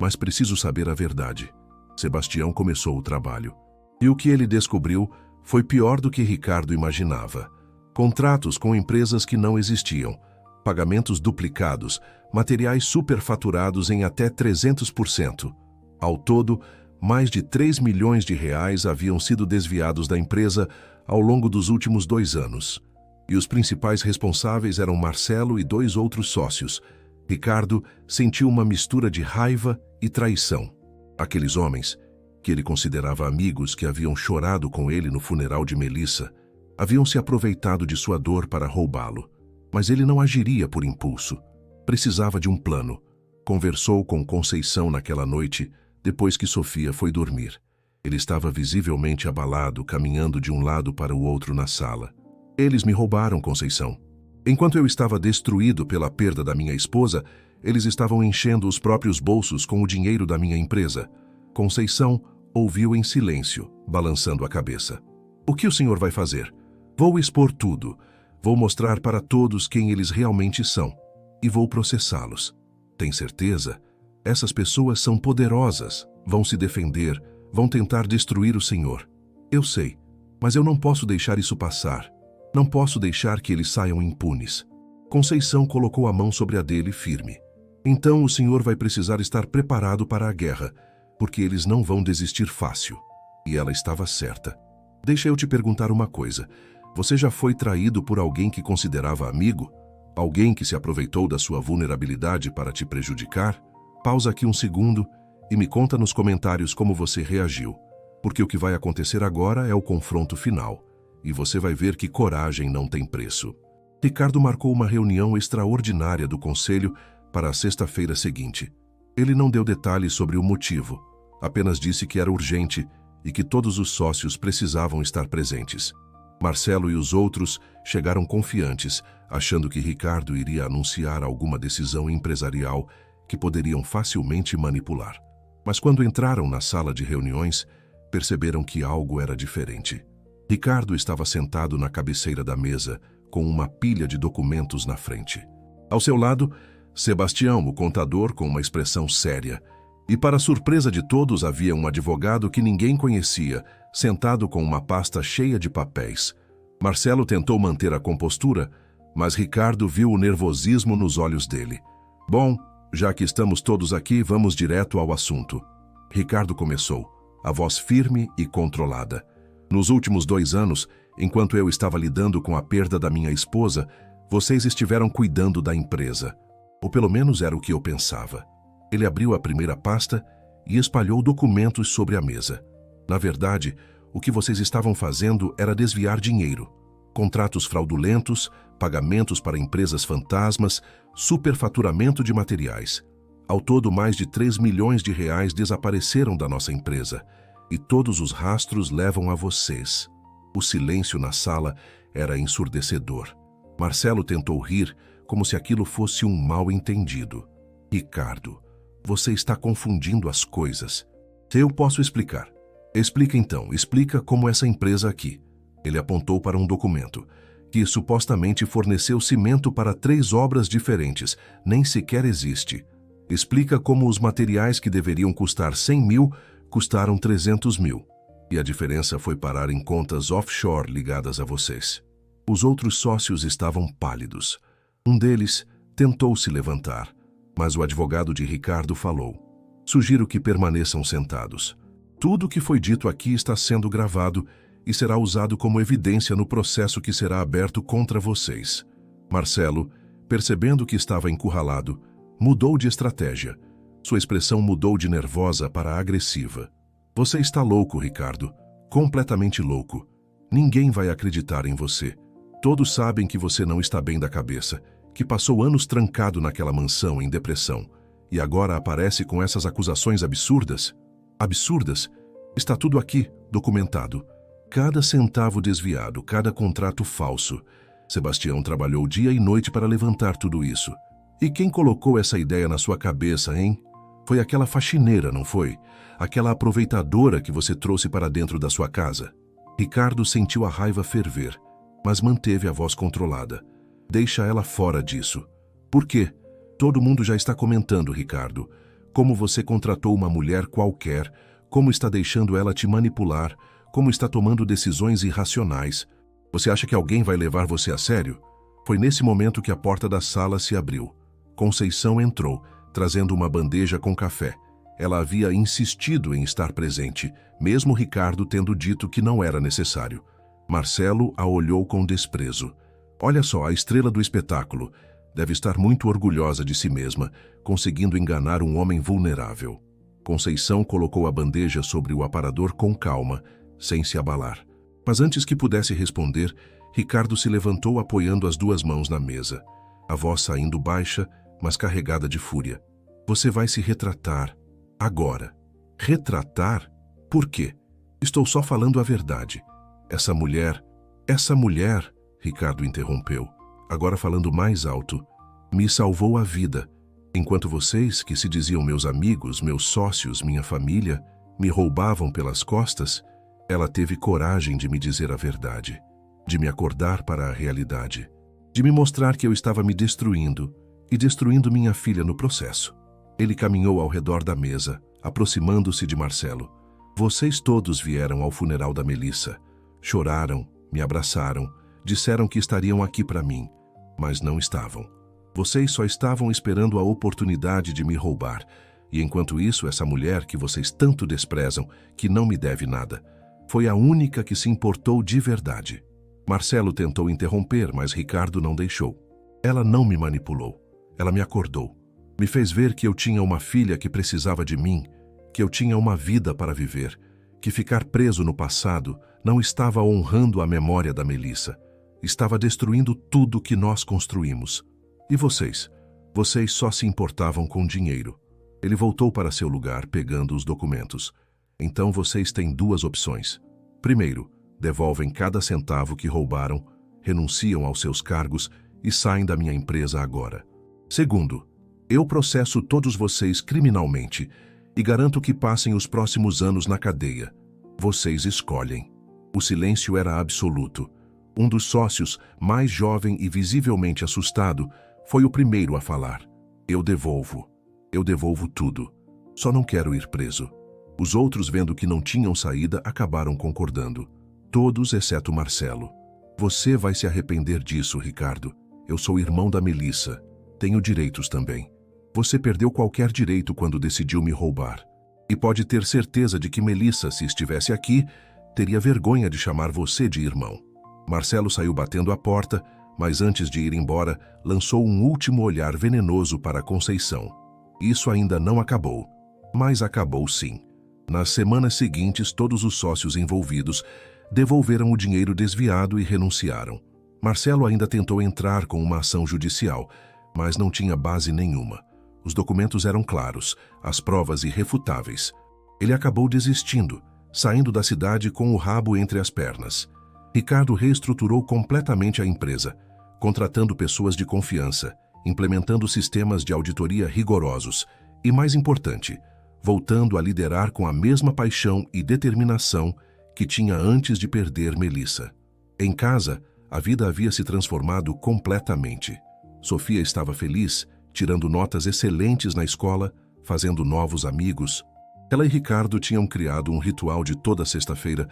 mas preciso saber a verdade. Sebastião começou o trabalho. E o que ele descobriu foi pior do que Ricardo imaginava. Contratos com empresas que não existiam, pagamentos duplicados, materiais superfaturados em até 300%. Ao todo, mais de 3 milhões de reais haviam sido desviados da empresa ao longo dos últimos 2 anos. E os principais responsáveis eram Marcelo e 2 outros sócios. Ricardo sentiu uma mistura de raiva e traição. Aqueles homens, que ele considerava amigos que haviam chorado com ele no funeral de Melissa, haviam se aproveitado de sua dor para roubá-lo. Mas ele não agiria por impulso. Precisava de um plano. Conversou com Conceição naquela noite, depois que Sofia foi dormir. Ele estava visivelmente abalado, caminhando de um lado para o outro na sala. Eles me roubaram, Conceição. Enquanto eu estava destruído pela perda da minha esposa, eles estavam enchendo os próprios bolsos com o dinheiro da minha empresa. Conceição ouviu em silêncio, balançando a cabeça. O que o senhor vai fazer? Vou expor tudo. Vou mostrar para todos quem eles realmente são. E vou processá-los. Tem certeza? Essas pessoas são poderosas. Vão se defender. Vão tentar destruir o senhor. Eu sei, mas eu não posso deixar isso passar. Não posso deixar que eles saiam impunes. Conceição colocou a mão sobre a dele firme. Então o senhor vai precisar estar preparado para a guerra, porque eles não vão desistir fácil. E ela estava certa. Deixa eu te perguntar uma coisa. Você já foi traído por alguém que considerava amigo? Alguém que se aproveitou da sua vulnerabilidade para te prejudicar? Pausa aqui um segundo e me conta nos comentários como você reagiu, porque o que vai acontecer agora é o confronto final, e você vai ver que coragem não tem preço. Ricardo marcou uma reunião extraordinária do conselho para a sexta-feira seguinte. Ele não deu detalhes sobre o motivo, apenas disse que era urgente e que todos os sócios precisavam estar presentes. Marcelo e os outros chegaram confiantes, achando que Ricardo iria anunciar alguma decisão empresarial que poderiam facilmente manipular. Mas quando entraram na sala de reuniões, perceberam que algo era diferente. Ricardo estava sentado na cabeceira da mesa, com uma pilha de documentos na frente. Ao seu lado, Sebastião, o contador, com uma expressão séria. E para surpresa de todos, havia um advogado que ninguém conhecia, sentado com uma pasta cheia de papéis. Marcelo tentou manter a compostura, mas Ricardo viu o nervosismo nos olhos dele. Bom, já que estamos todos aqui, vamos direto ao assunto. Ricardo começou, a voz firme e controlada. Nos últimos 2 anos, enquanto eu estava lidando com a perda da minha esposa, vocês estiveram cuidando da empresa. Ou pelo menos era o que eu pensava. Ele abriu a primeira pasta e espalhou documentos sobre a mesa. Na verdade, o que vocês estavam fazendo era desviar dinheiro. contratos fraudulentos, pagamentos para empresas fantasmas, superfaturamento de materiais. Ao todo, mais de 3 milhões de reais desapareceram da nossa empresa. E todos os rastros levam a vocês. O silêncio na sala era ensurdecedor. Marcelo tentou rir, como se aquilo fosse um mal-entendido. Ricardo, você está confundindo as coisas. Eu posso explicar. Explica então, explica como essa empresa aqui. Ele apontou para um documento, que supostamente forneceu cimento para 3 obras diferentes, nem sequer existe. Explica como os materiais que deveriam custar 100 mil custaram 300 mil. E a diferença foi parar em contas offshore ligadas a vocês. Os outros sócios estavam pálidos. Um deles tentou se levantar, mas o advogado de Ricardo falou: sugiro que permaneçam sentados. Tudo o que foi dito aqui está sendo gravado e será usado como evidência no processo que será aberto contra vocês. Marcelo, percebendo que estava encurralado, mudou de estratégia. Sua expressão mudou de nervosa para agressiva. Você está louco, Ricardo. Completamente louco. Ninguém vai acreditar em você. Todos sabem que você não está bem da cabeça, que passou anos trancado naquela mansão em depressão, e agora aparece com essas acusações absurdas? Absurdas? Está tudo aqui, documentado. Cada centavo desviado, cada contrato falso. Sebastião trabalhou dia e noite para levantar tudo isso. E quem colocou essa ideia na sua cabeça, hein? Foi aquela faxineira, não foi? Aquela aproveitadora que você trouxe para dentro da sua casa. Ricardo sentiu a raiva ferver, mas manteve a voz controlada. Deixa ela fora disso. Por quê? Todo mundo já está comentando, Ricardo. Como você contratou uma mulher qualquer, como está deixando ela te manipular, como está tomando decisões irracionais. Você acha que alguém vai levar você a sério? Foi nesse momento que a porta da sala se abriu. Conceição entrou, trazendo uma bandeja com café. Ela havia insistido em estar presente, mesmo Ricardo tendo dito que não era necessário. Marcelo a olhou com desprezo. Olha só, a estrela do espetáculo. Deve estar muito orgulhosa de si mesma, conseguindo enganar um homem vulnerável. Conceição colocou a bandeja sobre o aparador com calma, sem se abalar. Mas antes que pudesse responder, Ricardo se levantou apoiando as 2 mãos na mesa. A voz saindo baixa, mas carregada de fúria. Você vai se retratar. Agora. Retratar? Por quê? Estou só falando a verdade. Essa mulher, Ricardo interrompeu, agora falando mais alto, me salvou a vida, enquanto vocês, que se diziam meus amigos, meus sócios, minha família, me roubavam pelas costas, ela teve coragem de me dizer a verdade, de me acordar para a realidade, de me mostrar que eu estava me destruindo e destruindo minha filha no processo. Ele caminhou ao redor da mesa, aproximando-se de Marcelo. Vocês todos vieram ao funeral da Melissa. Choraram, me abraçaram, disseram que estariam aqui para mim, mas não estavam. Vocês só estavam esperando a oportunidade de me roubar. E enquanto isso, essa mulher que vocês tanto desprezam, que não me deve nada, foi a única que se importou de verdade. Marcelo tentou interromper, mas Ricardo não deixou. Ela não me manipulou. Ela me acordou. Me fez ver que eu tinha uma filha que precisava de mim, que eu tinha uma vida para viver, que ficar preso no passado não estava honrando a memória da Melissa. Estava destruindo tudo que nós construímos. E vocês? Vocês só se importavam com dinheiro. Ele voltou para seu lugar, pegando os documentos. Então vocês têm 2 opções. Primeiro, devolvem cada centavo que roubaram, renunciam aos seus cargos e saem da minha empresa agora. Segundo, eu processo todos vocês criminalmente e garanto que passem os próximos anos na cadeia. Vocês escolhem. O silêncio era absoluto. Um dos sócios, mais jovem e visivelmente assustado, foi o primeiro a falar. Eu devolvo tudo. Só não quero ir preso. Os outros, vendo que não tinham saída, acabaram concordando. Todos exceto Marcelo. Você vai se arrepender disso, Ricardo. Eu sou irmão da Melissa. Tenho direitos também. Você perdeu qualquer direito quando decidiu me roubar. E pode ter certeza de que Melissa, se estivesse aqui, teria vergonha de chamar você de irmão. Marcelo saiu batendo a porta, mas antes de ir embora, lançou um último olhar venenoso para Conceição. Isso ainda não acabou. Mas acabou sim. Nas semanas seguintes, todos os sócios envolvidos devolveram o dinheiro desviado e renunciaram. Marcelo ainda tentou entrar com uma ação judicial, mas não tinha base nenhuma. Os documentos eram claros, as provas irrefutáveis. Ele acabou desistindo, saindo da cidade com o rabo entre as pernas. Ricardo reestruturou completamente a empresa, contratando pessoas de confiança, implementando sistemas de auditoria rigorosos e, mais importante, voltando a liderar com a mesma paixão e determinação que tinha antes de perder Melissa. Em casa, a vida havia se transformado completamente. Sofia estava feliz, tirando notas excelentes na escola, fazendo novos amigos. Ela e Ricardo tinham criado um ritual de toda sexta-feira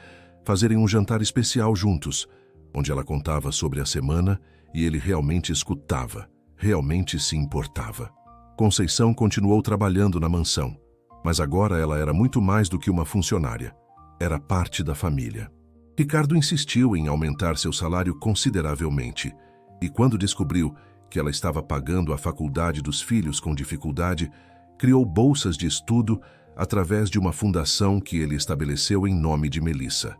fazerem um jantar especial juntos, onde ela contava sobre a semana e ele realmente escutava, realmente se importava. Conceição continuou trabalhando na mansão, mas agora ela era muito mais do que uma funcionária. Era parte da família. Ricardo insistiu em aumentar seu salário consideravelmente, e quando descobriu que ela estava pagando a faculdade dos filhos com dificuldade, criou bolsas de estudo através de uma fundação que ele estabeleceu em nome de Melissa.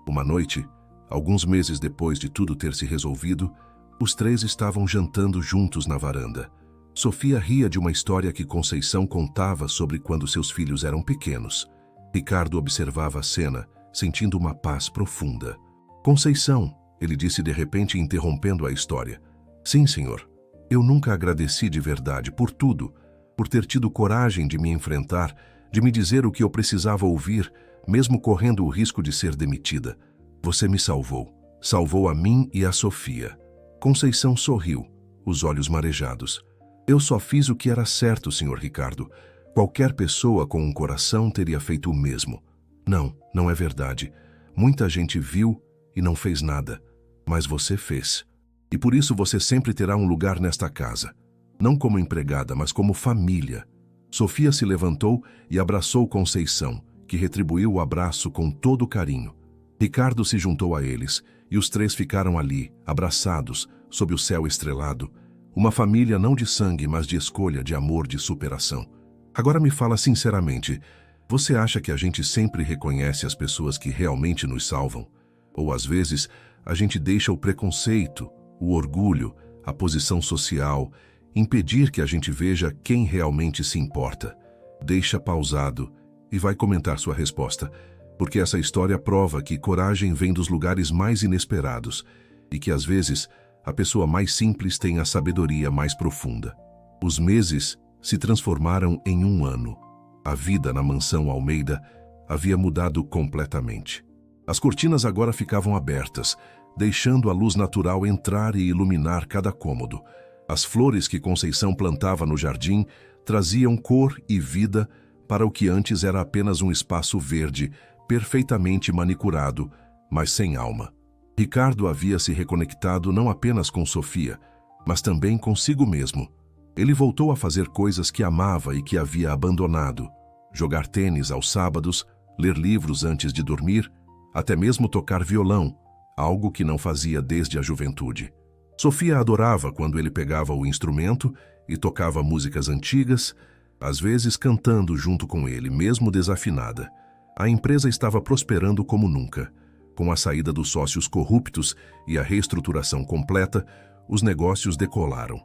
Uma noite, alguns meses depois de tudo ter se resolvido, os três estavam jantando juntos na varanda. Sofia ria de uma história que Conceição contava sobre quando seus filhos eram pequenos. Ricardo observava a cena, sentindo uma paz profunda. Conceição, ele disse de repente, interrompendo a história. Sim, senhor. Eu nunca agradeci de verdade por tudo, por ter tido coragem de me enfrentar, de me dizer o que eu precisava ouvir, mesmo correndo o risco de ser demitida. Você me salvou. Salvou a mim e a Sofia. Conceição sorriu, os olhos marejados. Eu só fiz o que era certo, senhor Ricardo. Qualquer pessoa com um coração teria feito o mesmo. Não, não é verdade. Muita gente viu e não fez nada. Mas você fez. E por isso você sempre terá um lugar nesta casa. Não como empregada, mas como família. Sofia se levantou e abraçou Conceição, que retribuiu o abraço com todo carinho. Ricardo se juntou a eles, e os três ficaram ali, abraçados, sob o céu estrelado. Uma família não de sangue, mas de escolha, de amor, de superação. Agora me fala sinceramente, você acha que a gente sempre reconhece as pessoas que realmente nos salvam? Ou às vezes, a gente deixa o preconceito, o orgulho, a posição social, impedir que a gente veja quem realmente se importa? Deixa pausado e vai comentar sua resposta, porque essa história prova que coragem vem dos lugares mais inesperados e que, às vezes, a pessoa mais simples tem a sabedoria mais profunda. Os meses se transformaram em um ano. A vida na mansão Almeida havia mudado completamente. As cortinas agora ficavam abertas, deixando a luz natural entrar e iluminar cada cômodo. As flores que Conceição plantava no jardim traziam cor e vida para o que antes era apenas um espaço verde, perfeitamente manicurado, mas sem alma. Ricardo havia se reconectado não apenas com Sofia, mas também consigo mesmo. Ele voltou a fazer coisas que amava e que havia abandonado. Jogar tênis aos sábados, ler livros antes de dormir, até mesmo tocar violão, algo que não fazia desde a juventude. Sofia adorava quando ele pegava o instrumento e tocava músicas antigas, às vezes cantando junto com ele, mesmo desafinada. A empresa estava prosperando como nunca. Com a saída dos sócios corruptos e a reestruturação completa, os negócios decolaram.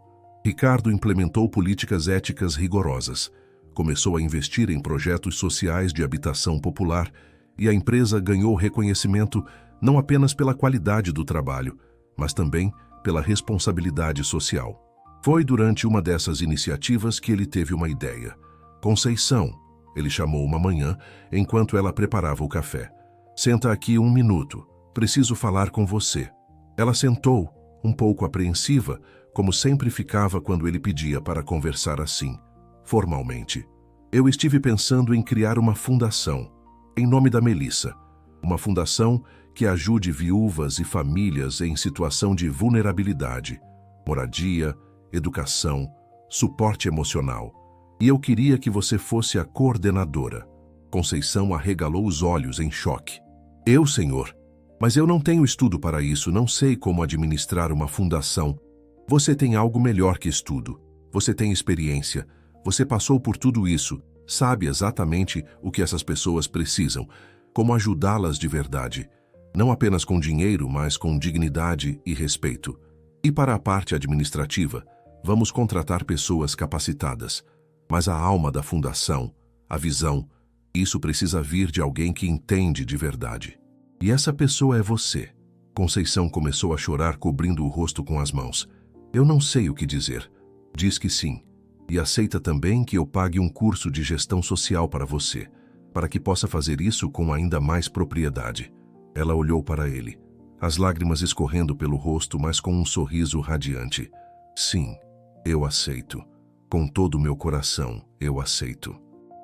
Ricardo implementou políticas éticas rigorosas, começou a investir em projetos sociais de habitação popular e a empresa ganhou reconhecimento não apenas pela qualidade do trabalho, mas também pela responsabilidade social. Foi durante uma dessas iniciativas que ele teve uma ideia. Conceição, ele chamou uma manhã enquanto ela preparava o café. Senta aqui um minuto, preciso falar com você. Ela sentou, um pouco apreensiva, como sempre ficava quando ele pedia para conversar assim, formalmente. Eu estive pensando em criar uma fundação, em nome da Melissa. Uma fundação que ajude viúvas e famílias em situação de vulnerabilidade, moradia, educação, suporte emocional. E eu queria que você fosse a coordenadora. Conceição arregalou os olhos em choque. Eu, senhor? Mas eu não tenho estudo para isso, não sei como administrar uma fundação. Você tem algo melhor que estudo. Você tem experiência. Você passou por tudo isso. Sabe exatamente o que essas pessoas precisam. Como ajudá-las de verdade. Não apenas com dinheiro, mas com dignidade e respeito. E para a parte administrativa, vamos contratar pessoas capacitadas. Mas a alma da fundação, a visão, isso precisa vir de alguém que entende de verdade. E essa pessoa é você. Conceição começou a chorar, cobrindo o rosto com as mãos. Eu não sei o que dizer. Diz que sim. E aceita também que eu pague um curso de gestão social para você, para que possa fazer isso com ainda mais propriedade. Ela olhou para ele, as lágrimas escorrendo pelo rosto, mas com um sorriso radiante. Sim, eu aceito. Com todo o meu coração, eu aceito.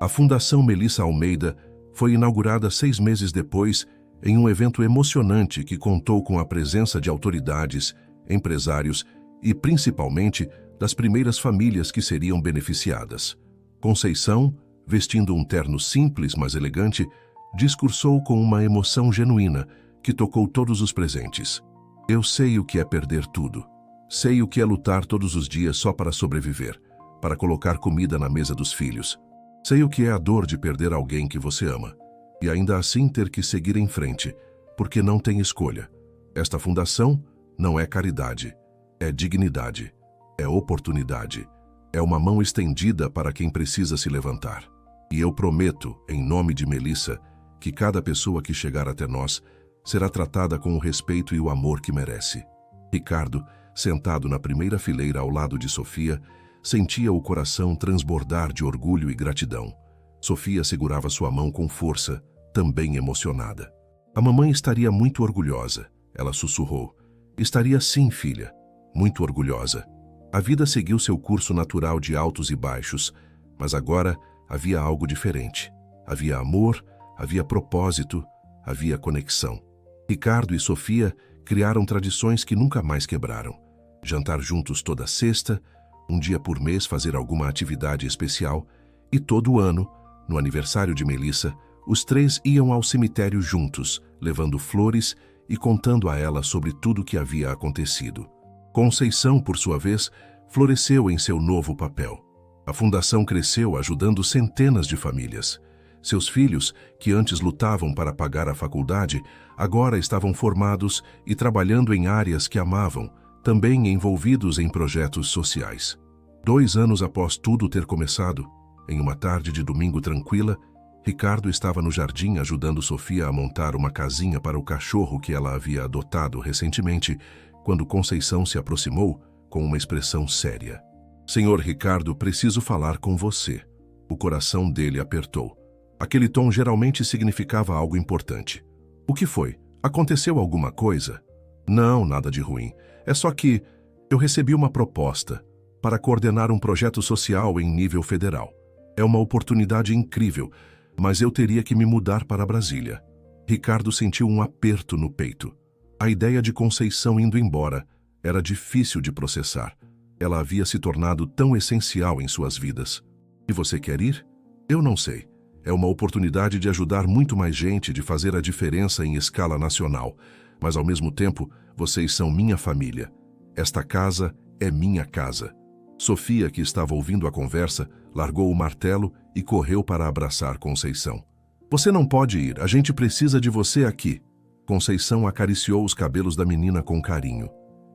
A Fundação Melissa Almeida foi inaugurada 6 meses depois em um evento emocionante que contou com a presença de autoridades, empresários e, principalmente, das primeiras famílias que seriam beneficiadas. Conceição, vestindo um terno simples, mas elegante, discursou com uma emoção genuína que tocou todos os presentes. Eu sei o que é perder tudo. Sei o que é lutar todos os dias só para sobreviver, para colocar comida na mesa dos filhos. Sei o que é a dor de perder alguém que você ama e ainda assim ter que seguir em frente, porque não tem escolha. Esta fundação não é caridade, é dignidade, é oportunidade, é uma mão estendida para quem precisa se levantar. E eu prometo, em nome de Melissa, que cada pessoa que chegar até nós será tratada com o respeito e o amor que merece. Ricardo, sentado na primeira fileira ao lado de Sofia, sentia o coração transbordar de orgulho e gratidão. Sofia segurava sua mão com força, também emocionada. A mamãe estaria muito orgulhosa, ela sussurrou. Estaria sim, filha, muito orgulhosa. A vida seguiu seu curso natural de altos e baixos, mas agora havia algo diferente. Havia amor, havia propósito, havia conexão. Ricardo e Sofia criaram tradições que nunca mais quebraram. Jantar juntos toda sexta, um dia por mês fazer alguma atividade especial, e todo ano, no aniversário de Melissa, os 3 iam ao cemitério juntos, levando flores e contando a ela sobre tudo o que havia acontecido. Conceição, por sua vez, floresceu em seu novo papel. A fundação cresceu ajudando centenas de famílias. Seus filhos, que antes lutavam para pagar a faculdade, agora estavam formados e trabalhando em áreas que amavam, também envolvidos em projetos sociais. 2 anos após tudo ter começado, em uma tarde de domingo tranquila, Ricardo estava no jardim ajudando Sofia a montar uma casinha para o cachorro que ela havia adotado recentemente, quando Conceição se aproximou com uma expressão séria. Senhor Ricardo, preciso falar com você. O coração dele apertou. Aquele tom geralmente significava algo importante. O que foi? Aconteceu alguma coisa? Não, nada de ruim. É só que eu recebi uma proposta para coordenar um projeto social em nível federal. É uma oportunidade incrível, mas eu teria que me mudar para Brasília. Ricardo sentiu um aperto no peito. A ideia de Conceição indo embora era difícil de processar. Ela havia se tornado tão essencial em suas vidas. E você quer ir? Eu não sei. É uma oportunidade de ajudar muito mais gente, de fazer a diferença em escala nacional. Mas, ao mesmo tempo, vocês são minha família. Esta casa é minha casa. Sofia, que estava ouvindo a conversa, largou o martelo e correu para abraçar Conceição. Você não pode ir, a gente precisa de você aqui. Conceição acariciou os cabelos da menina com carinho.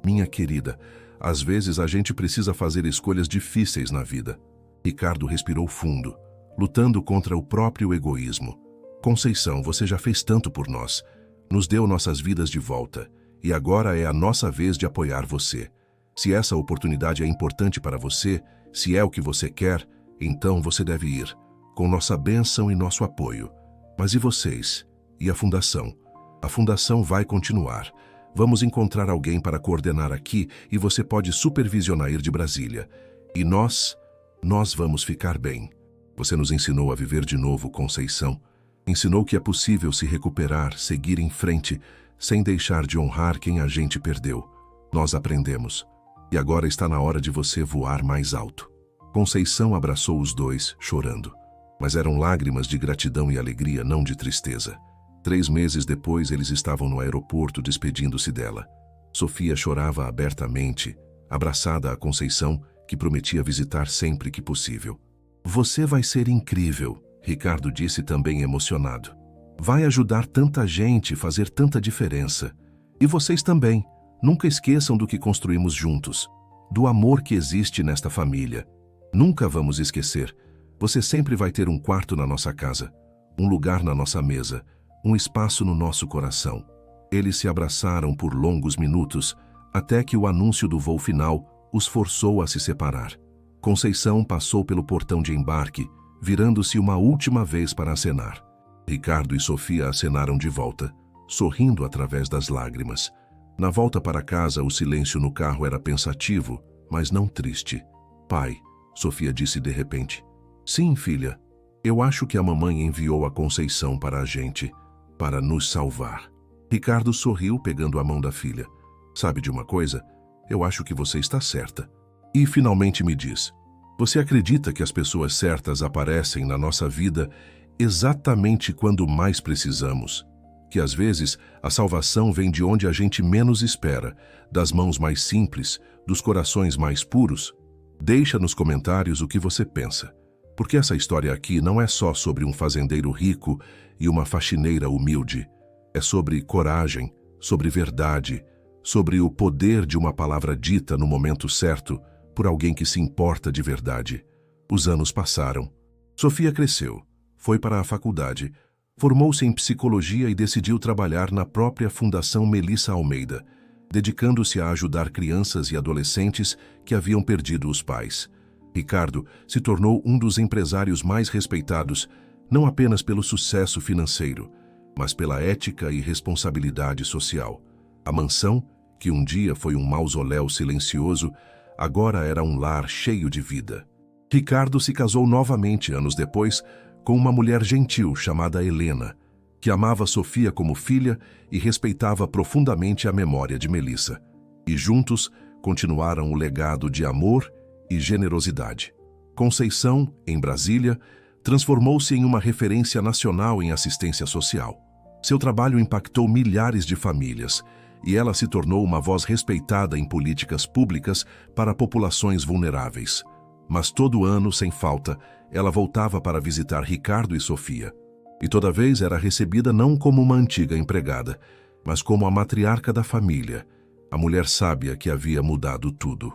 Minha querida, às vezes a gente precisa fazer escolhas difíceis na vida. Ricardo respirou fundo, lutando contra o próprio egoísmo. Conceição, você já fez tanto por nós. Nos deu nossas vidas de volta. E agora é a nossa vez de apoiar você. Se essa oportunidade é importante para você, se é o que você quer, então você deve ir, com nossa bênção e nosso apoio. Mas e vocês? E a fundação? A fundação vai continuar. Vamos encontrar alguém para coordenar aqui e você pode supervisionar ir de Brasília. E nós vamos ficar bem. Você nos ensinou a viver de novo, Conceição. Ensinou que é possível se recuperar, seguir em frente, sem deixar de honrar quem a gente perdeu. Nós aprendemos. E agora está na hora de você voar mais alto. Conceição abraçou os dois, chorando. Mas eram lágrimas de gratidão e alegria, não de tristeza. 3 meses depois, eles estavam no aeroporto despedindo-se dela. Sofia chorava abertamente, abraçada a Conceição, que prometia visitar sempre que possível. Você vai ser incrível, Ricardo disse também emocionado. Vai ajudar tanta gente, fazer tanta diferença. E vocês também. Nunca esqueçam do que construímos juntos, do amor que existe nesta família. Nunca vamos esquecer. Você sempre vai ter um quarto na nossa casa, um lugar na nossa mesa, um espaço no nosso coração. Eles se abraçaram por longos minutos, até que o anúncio do voo final os forçou a se separar. Conceição passou pelo portão de embarque, virando-se uma última vez para acenar. Ricardo e Sofia acenaram de volta, sorrindo através das lágrimas. Na volta para casa, o silêncio no carro era pensativo, mas não triste. Pai, Sofia disse de repente. Sim, filha. Eu acho que a mamãe enviou a Conceição para a gente, para nos salvar. Ricardo sorriu pegando a mão da filha. Sabe de uma coisa? Eu acho que você está certa. E finalmente me diz, você acredita que as pessoas certas aparecem na nossa vida exatamente quando mais precisamos? Que às vezes a salvação vem de onde a gente menos espera, das mãos mais simples, dos corações mais puros? Deixa nos comentários o que você pensa, porque essa história aqui não é só sobre um fazendeiro rico e uma faxineira humilde. É sobre coragem, sobre verdade, sobre o poder de uma palavra dita no momento certo por alguém que se importa de verdade. Os anos passaram. Sofia cresceu, foi para a faculdade, formou-se em psicologia e decidiu trabalhar na própria Fundação Melissa Almeida, dedicando-se a ajudar crianças e adolescentes que haviam perdido os pais. Ricardo se tornou um dos empresários mais respeitados, não apenas pelo sucesso financeiro, mas pela ética e responsabilidade social. A mansão, que um dia foi um mausoléu silencioso, agora era um lar cheio de vida. Ricardo se casou novamente anos depois com uma mulher gentil chamada Helena, que amava Sofia como filha e respeitava profundamente a memória de Melissa. E juntos continuaram o legado de amor e generosidade. Conceição, em Brasília, transformou-se em uma referência nacional em assistência social. Seu trabalho impactou milhares de famílias e ela se tornou uma voz respeitada em políticas públicas para populações vulneráveis. Mas todo ano, sem falta, ela voltava para visitar Ricardo e Sofia. E toda vez era recebida não como uma antiga empregada, mas como a matriarca da família, a mulher sábia que havia mudado tudo.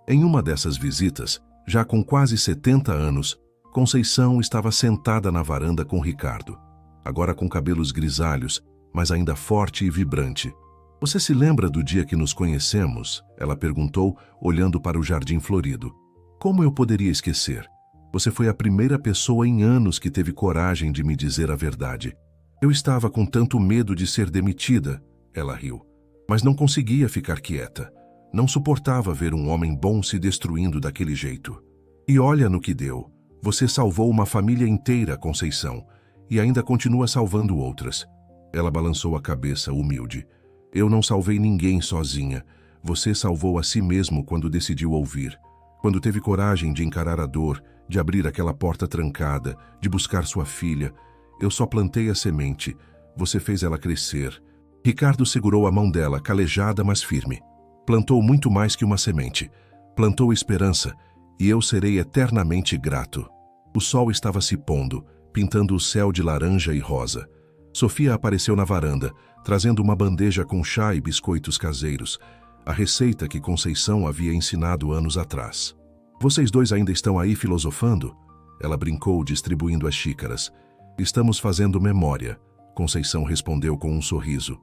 Em uma dessas visitas, já com quase 70 anos, Conceição estava sentada na varanda com Ricardo, agora com cabelos grisalhos, mas ainda forte e vibrante. Você se lembra do dia que nos conhecemos? Ela perguntou, olhando para o jardim florido. Como eu poderia esquecer? Você foi a primeira pessoa em anos que teve coragem de me dizer a verdade. Eu estava com tanto medo de ser demitida, ela riu, mas não conseguia ficar quieta. Não suportava ver um homem bom se destruindo daquele jeito. E olha no que deu. Você salvou uma família inteira, Conceição, e ainda continua salvando outras. Ela balançou a cabeça, humilde. Eu não salvei ninguém sozinha. Você salvou a si mesmo quando decidiu ouvir. Quando teve coragem de encarar a dor, de abrir aquela porta trancada, de buscar sua filha. Eu só plantei a semente. Você fez ela crescer. Ricardo segurou a mão dela, calejada, mas firme. Plantou muito mais que uma semente. Plantou esperança, e eu serei eternamente grato. O sol estava se pondo, pintando o céu de laranja e rosa. Sofia apareceu na varanda, trazendo uma bandeja com chá e biscoitos caseiros, a receita que Conceição havia ensinado anos atrás. Vocês dois ainda estão aí filosofando? Ela brincou, distribuindo as xícaras. Estamos fazendo memória, Conceição respondeu com um sorriso,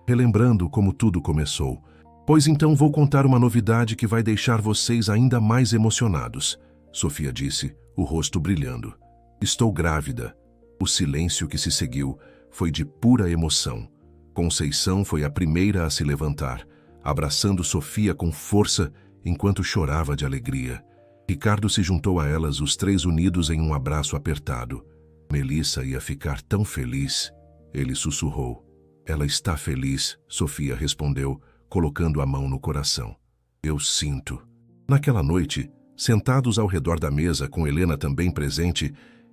relembrando como tudo começou. Pois então vou contar uma novidade que vai deixar vocês ainda mais emocionados, Sofia disse, o rosto brilhando. Estou grávida. O silêncio que se seguiu foi de pura emoção. Conceição foi a primeira a se levantar, abraçando Sofia com força enquanto chorava de alegria. Ricardo se juntou a elas, os três unidos em um abraço apertado. Melissa ia ficar tão feliz, ele sussurrou. Ela está feliz, Sofia respondeu, colocando a mão no coração. Eu sinto. Naquela noite, sentados ao redor da mesa, com Helena também presente,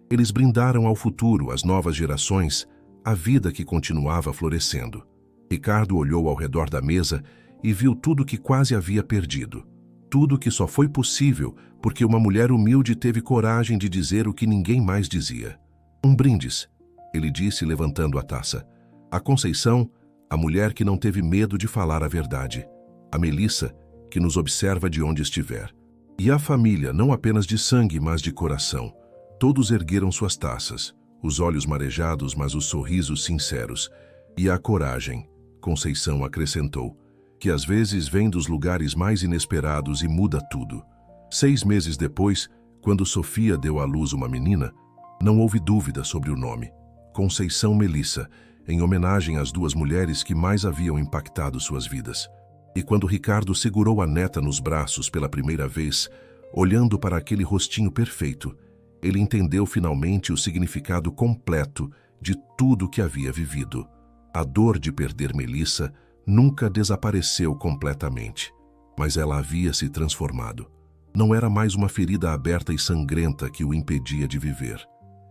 eles brindaram ao futuro, às novas gerações, a vida que continuava florescendo. Ricardo olhou ao redor da mesa e viu tudo que quase havia perdido. Tudo que só foi possível porque uma mulher humilde teve coragem de dizer o que ninguém mais dizia. Um brindis. ele disse levantando a taça. A Conceição, a mulher que não teve medo de falar a verdade. A Melissa, que nos observa de onde estiver. E a família, não apenas de sangue, mas de coração. Todos ergueram suas taças, os olhos marejados, mas os sorrisos sinceros. E a coragem, Conceição acrescentou, que às vezes vem dos lugares mais inesperados e muda tudo. 6 meses depois, quando Sofia deu à luz uma menina, não houve dúvida sobre o nome. Conceição Melissa, em homenagem às 2 mulheres que mais haviam impactado suas vidas. E quando Ricardo segurou a neta nos braços pela primeira vez, olhando para aquele rostinho perfeito, ele entendeu finalmente o significado completo de tudo que havia vivido. A dor de perder Melissa nunca desapareceu completamente, mas ela havia se transformado. Não era mais uma ferida aberta e sangrenta que o impedia de viver.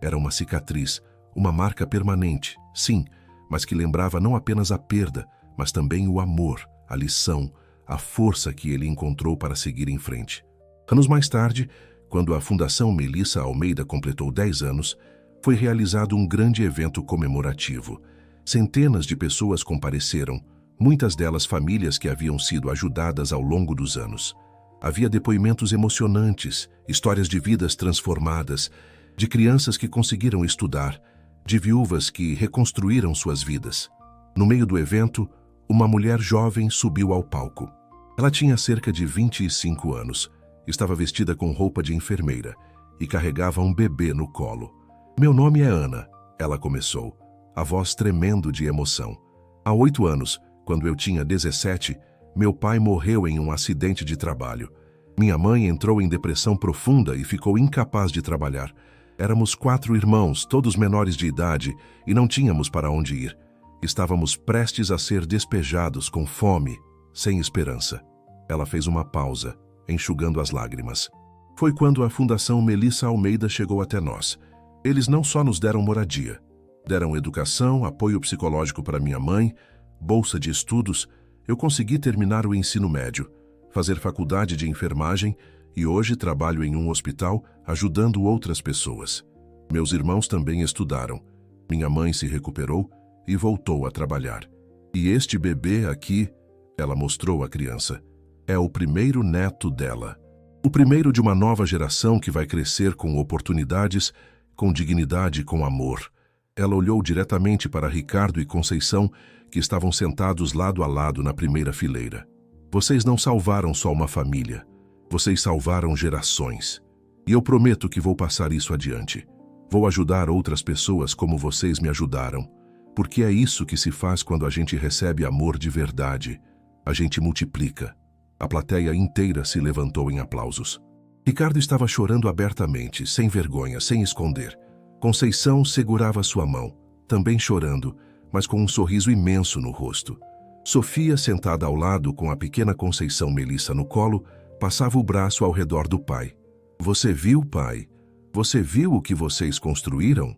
Era uma cicatriz, uma marca permanente, sim, mas que lembrava não apenas a perda, mas também o amor, a lição, a força que ele encontrou para seguir em frente. Anos mais tarde, quando a Fundação Melissa Almeida completou 10 anos, foi realizado um grande evento comemorativo. Centenas de pessoas compareceram, muitas delas famílias que haviam sido ajudadas ao longo dos anos. Havia depoimentos emocionantes, histórias de vidas transformadas, de crianças que conseguiram estudar, de viúvas que reconstruíram suas vidas. No meio do evento, uma mulher jovem subiu ao palco. Ela tinha cerca de 25 anos, estava vestida com roupa de enfermeira e carregava um bebê no colo. "Meu nome é Ana", ela começou, a voz tremendo de emoção. "Há 8 anos, quando eu tinha 17, meu pai morreu em um acidente de trabalho. Minha mãe entrou em depressão profunda e ficou incapaz de trabalhar. Éramos 4 irmãos, todos menores de idade, e não tínhamos para onde ir. Estávamos prestes a ser despejados com fome, sem esperança." Ela fez uma pausa, enxugando as lágrimas. Foi quando a Fundação Melissa Almeida chegou até nós. Eles não só nos deram moradia, deram educação, apoio psicológico para minha mãe, bolsa de estudos. Eu consegui terminar o ensino médio, fazer faculdade de enfermagem e hoje trabalho em um hospital ajudando outras pessoas. Meus irmãos também estudaram. Minha mãe se recuperou e voltou a trabalhar. E este bebê aqui, ela mostrou a criança, é o primeiro neto dela. O primeiro de uma nova geração que vai crescer com oportunidades, com dignidade e com amor. Ela olhou diretamente para Ricardo e Conceição, que estavam sentados lado a lado na primeira fileira. "Vocês não salvaram só uma família, vocês salvaram gerações. E eu prometo que vou passar isso adiante. Vou ajudar outras pessoas como vocês me ajudaram, porque é isso que se faz quando a gente recebe amor de verdade. A gente multiplica." A plateia inteira se levantou em aplausos. Ricardo estava chorando abertamente, sem vergonha, sem esconder. Conceição segurava sua mão, também chorando, mas com um sorriso imenso no rosto. Sofia, sentada ao lado com a pequena Conceição Melissa no colo, passava o braço ao redor do pai. "Você viu, pai? Você viu o que vocês construíram?"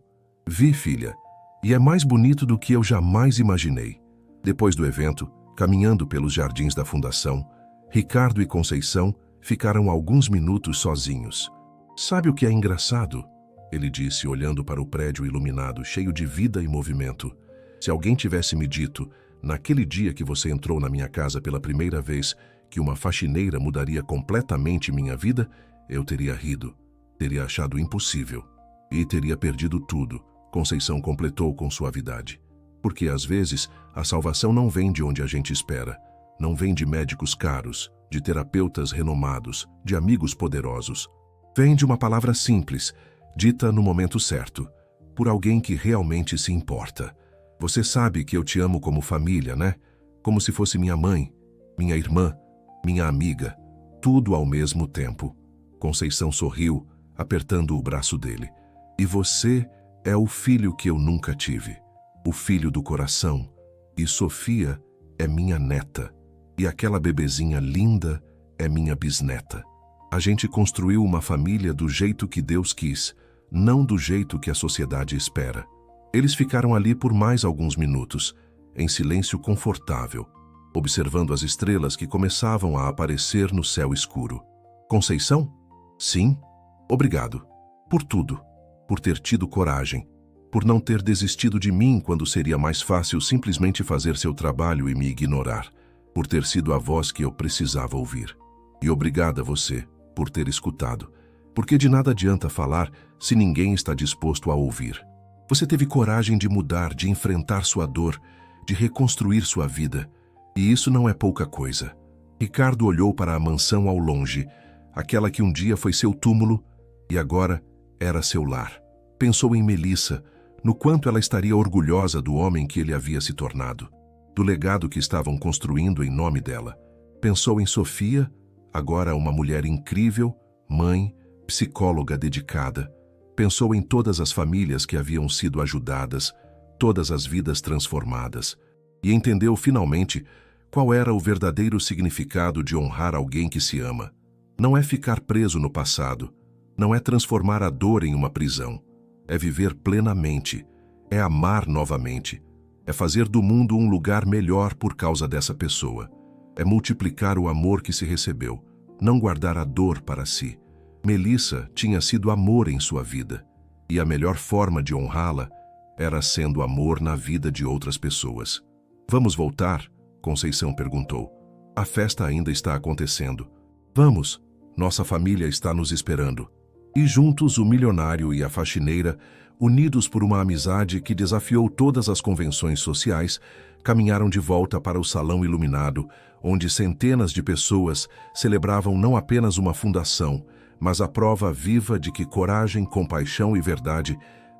"Vi, filha, e é mais bonito do que eu jamais imaginei." Depois do evento, caminhando pelos jardins da Fundação, Ricardo e Conceição ficaram alguns minutos sozinhos. "Sabe o que é engraçado?" ele disse, olhando para o prédio iluminado, cheio de vida e movimento. "Se alguém tivesse me dito, naquele dia que você entrou na minha casa pela primeira vez, que uma faxineira mudaria completamente minha vida, eu teria rido, teria achado impossível e teria perdido tudo", Conceição completou com suavidade. "Porque às vezes a salvação não vem de onde a gente espera. Não vem de médicos caros, de terapeutas renomados, de amigos poderosos. Vem de uma palavra simples, dita no momento certo, por alguém que realmente se importa. Você sabe que eu te amo como família, né? Como se fosse minha mãe, minha irmã, minha amiga, tudo ao mesmo tempo." Conceição sorriu, apertando o braço dele. "E você é o filho que eu nunca tive, o filho do coração. E Sofia é minha neta. E aquela bebezinha linda é minha bisneta. A gente construiu uma família do jeito que Deus quis, não do jeito que a sociedade espera." Eles ficaram ali por mais alguns minutos, em silêncio confortável, observando as estrelas que começavam a aparecer no céu escuro. "Conceição?" "Sim. Obrigado. Por tudo. Por ter tido coragem. por não ter desistido de mim quando seria mais fácil simplesmente fazer seu trabalho e me ignorar, por ter sido a voz que eu precisava ouvir. E obrigada a você por ter escutado, porque de nada adianta falar se ninguém está disposto a ouvir. Você teve coragem de mudar, de enfrentar sua dor, de reconstruir sua vida, e isso não é pouca coisa. Ricardo olhou para a mansão ao longe, aquela que um dia foi seu túmulo e agora era seu lar. Pensou em Melissa, no quanto ela estaria orgulhosa do homem que ele havia se tornado, do legado que estavam construindo em nome dela. Pensou em Sofia, agora uma mulher incrível, mãe, psicóloga dedicada. Pensou em todas as famílias que haviam sido ajudadas, todas as vidas transformadas, e entendeu finalmente qual era o verdadeiro significado de honrar alguém que se ama. Não é ficar preso no passado, não é transformar a dor em uma prisão, é viver plenamente, é amar novamente, é fazer do mundo um lugar melhor por causa dessa pessoa, é multiplicar o amor que se recebeu, não guardar a dor para si. Melissa tinha sido amor em sua vida, e a melhor forma de honrá-la era sendo amor na vida de outras pessoas. Vamos voltar? Conceição perguntou. A festa ainda está acontecendo. Vamos, nossa família está nos esperando. E juntos o milionário e a faxineira, unidos por uma amizade que desafiou todas as convenções sociais, caminharam de volta para o salão iluminado, onde centenas de pessoas celebravam não apenas uma fundação, mas a prova viva de que coragem, compaixão e verdade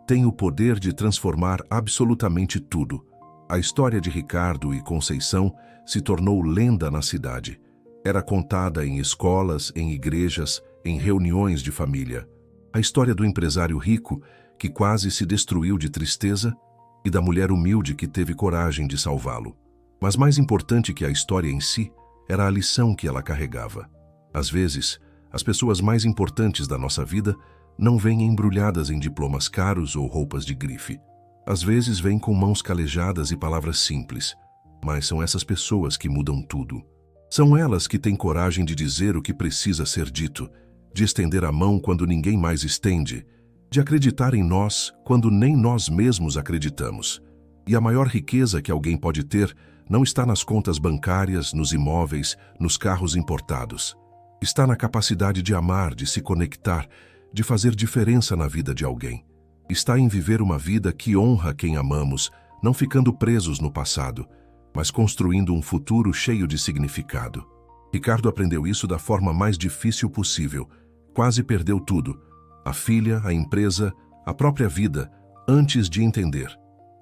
têm o poder de transformar absolutamente tudo. A história de Ricardo e Conceição se tornou lenda na cidade. Era contada em escolas, em igrejas, em reuniões de família. A história do empresário rico, que quase se destruiu de tristeza, e da mulher humilde que teve coragem de salvá-lo. Mas mais importante que a história em si, era a lição que ela carregava. Às vezes, as pessoas mais importantes da nossa vida não vêm embrulhadas em diplomas caros ou roupas de grife. Às vezes vêm com mãos calejadas e palavras simples, mas são essas pessoas que mudam tudo. São elas que têm coragem de dizer o que precisa ser dito, de estender a mão quando ninguém mais estende, de acreditar em nós quando nem nós mesmos acreditamos. E a maior riqueza que alguém pode ter não está nas contas bancárias, nos imóveis, nos carros importados. Está na capacidade de amar, de se conectar, de fazer diferença na vida de alguém. Está em viver uma vida que honra quem amamos, não ficando presos no passado, mas construindo um futuro cheio de significado. Ricardo aprendeu isso da forma mais difícil possível. Quase perdeu tudo: a filha, a empresa, a própria vida, antes de entender.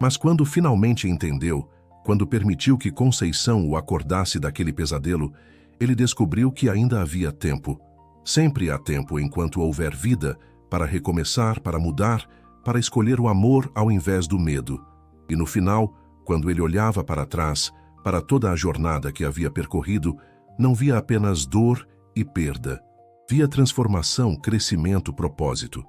Mas quando finalmente entendeu, quando permitiu que Conceição o acordasse daquele pesadelo, ele descobriu que ainda havia tempo. Sempre há tempo enquanto houver vida, para recomeçar, para mudar, para escolher o amor ao invés do medo. E no final, quando ele olhava para trás, para toda a jornada que havia percorrido, não via apenas dor e perda. Via transformação, crescimento, propósito.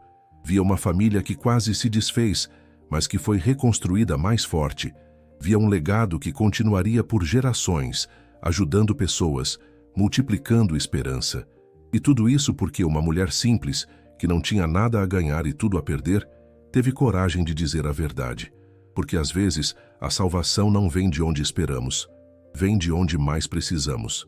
Via uma família que quase se desfez, mas que foi reconstruída mais forte. Via um legado que continuaria por gerações, ajudando pessoas, multiplicando esperança. E tudo isso porque uma mulher simples, que não tinha nada a ganhar e tudo a perder, teve coragem de dizer a verdade. Porque às vezes a salvação não vem de onde esperamos, vem de onde mais precisamos.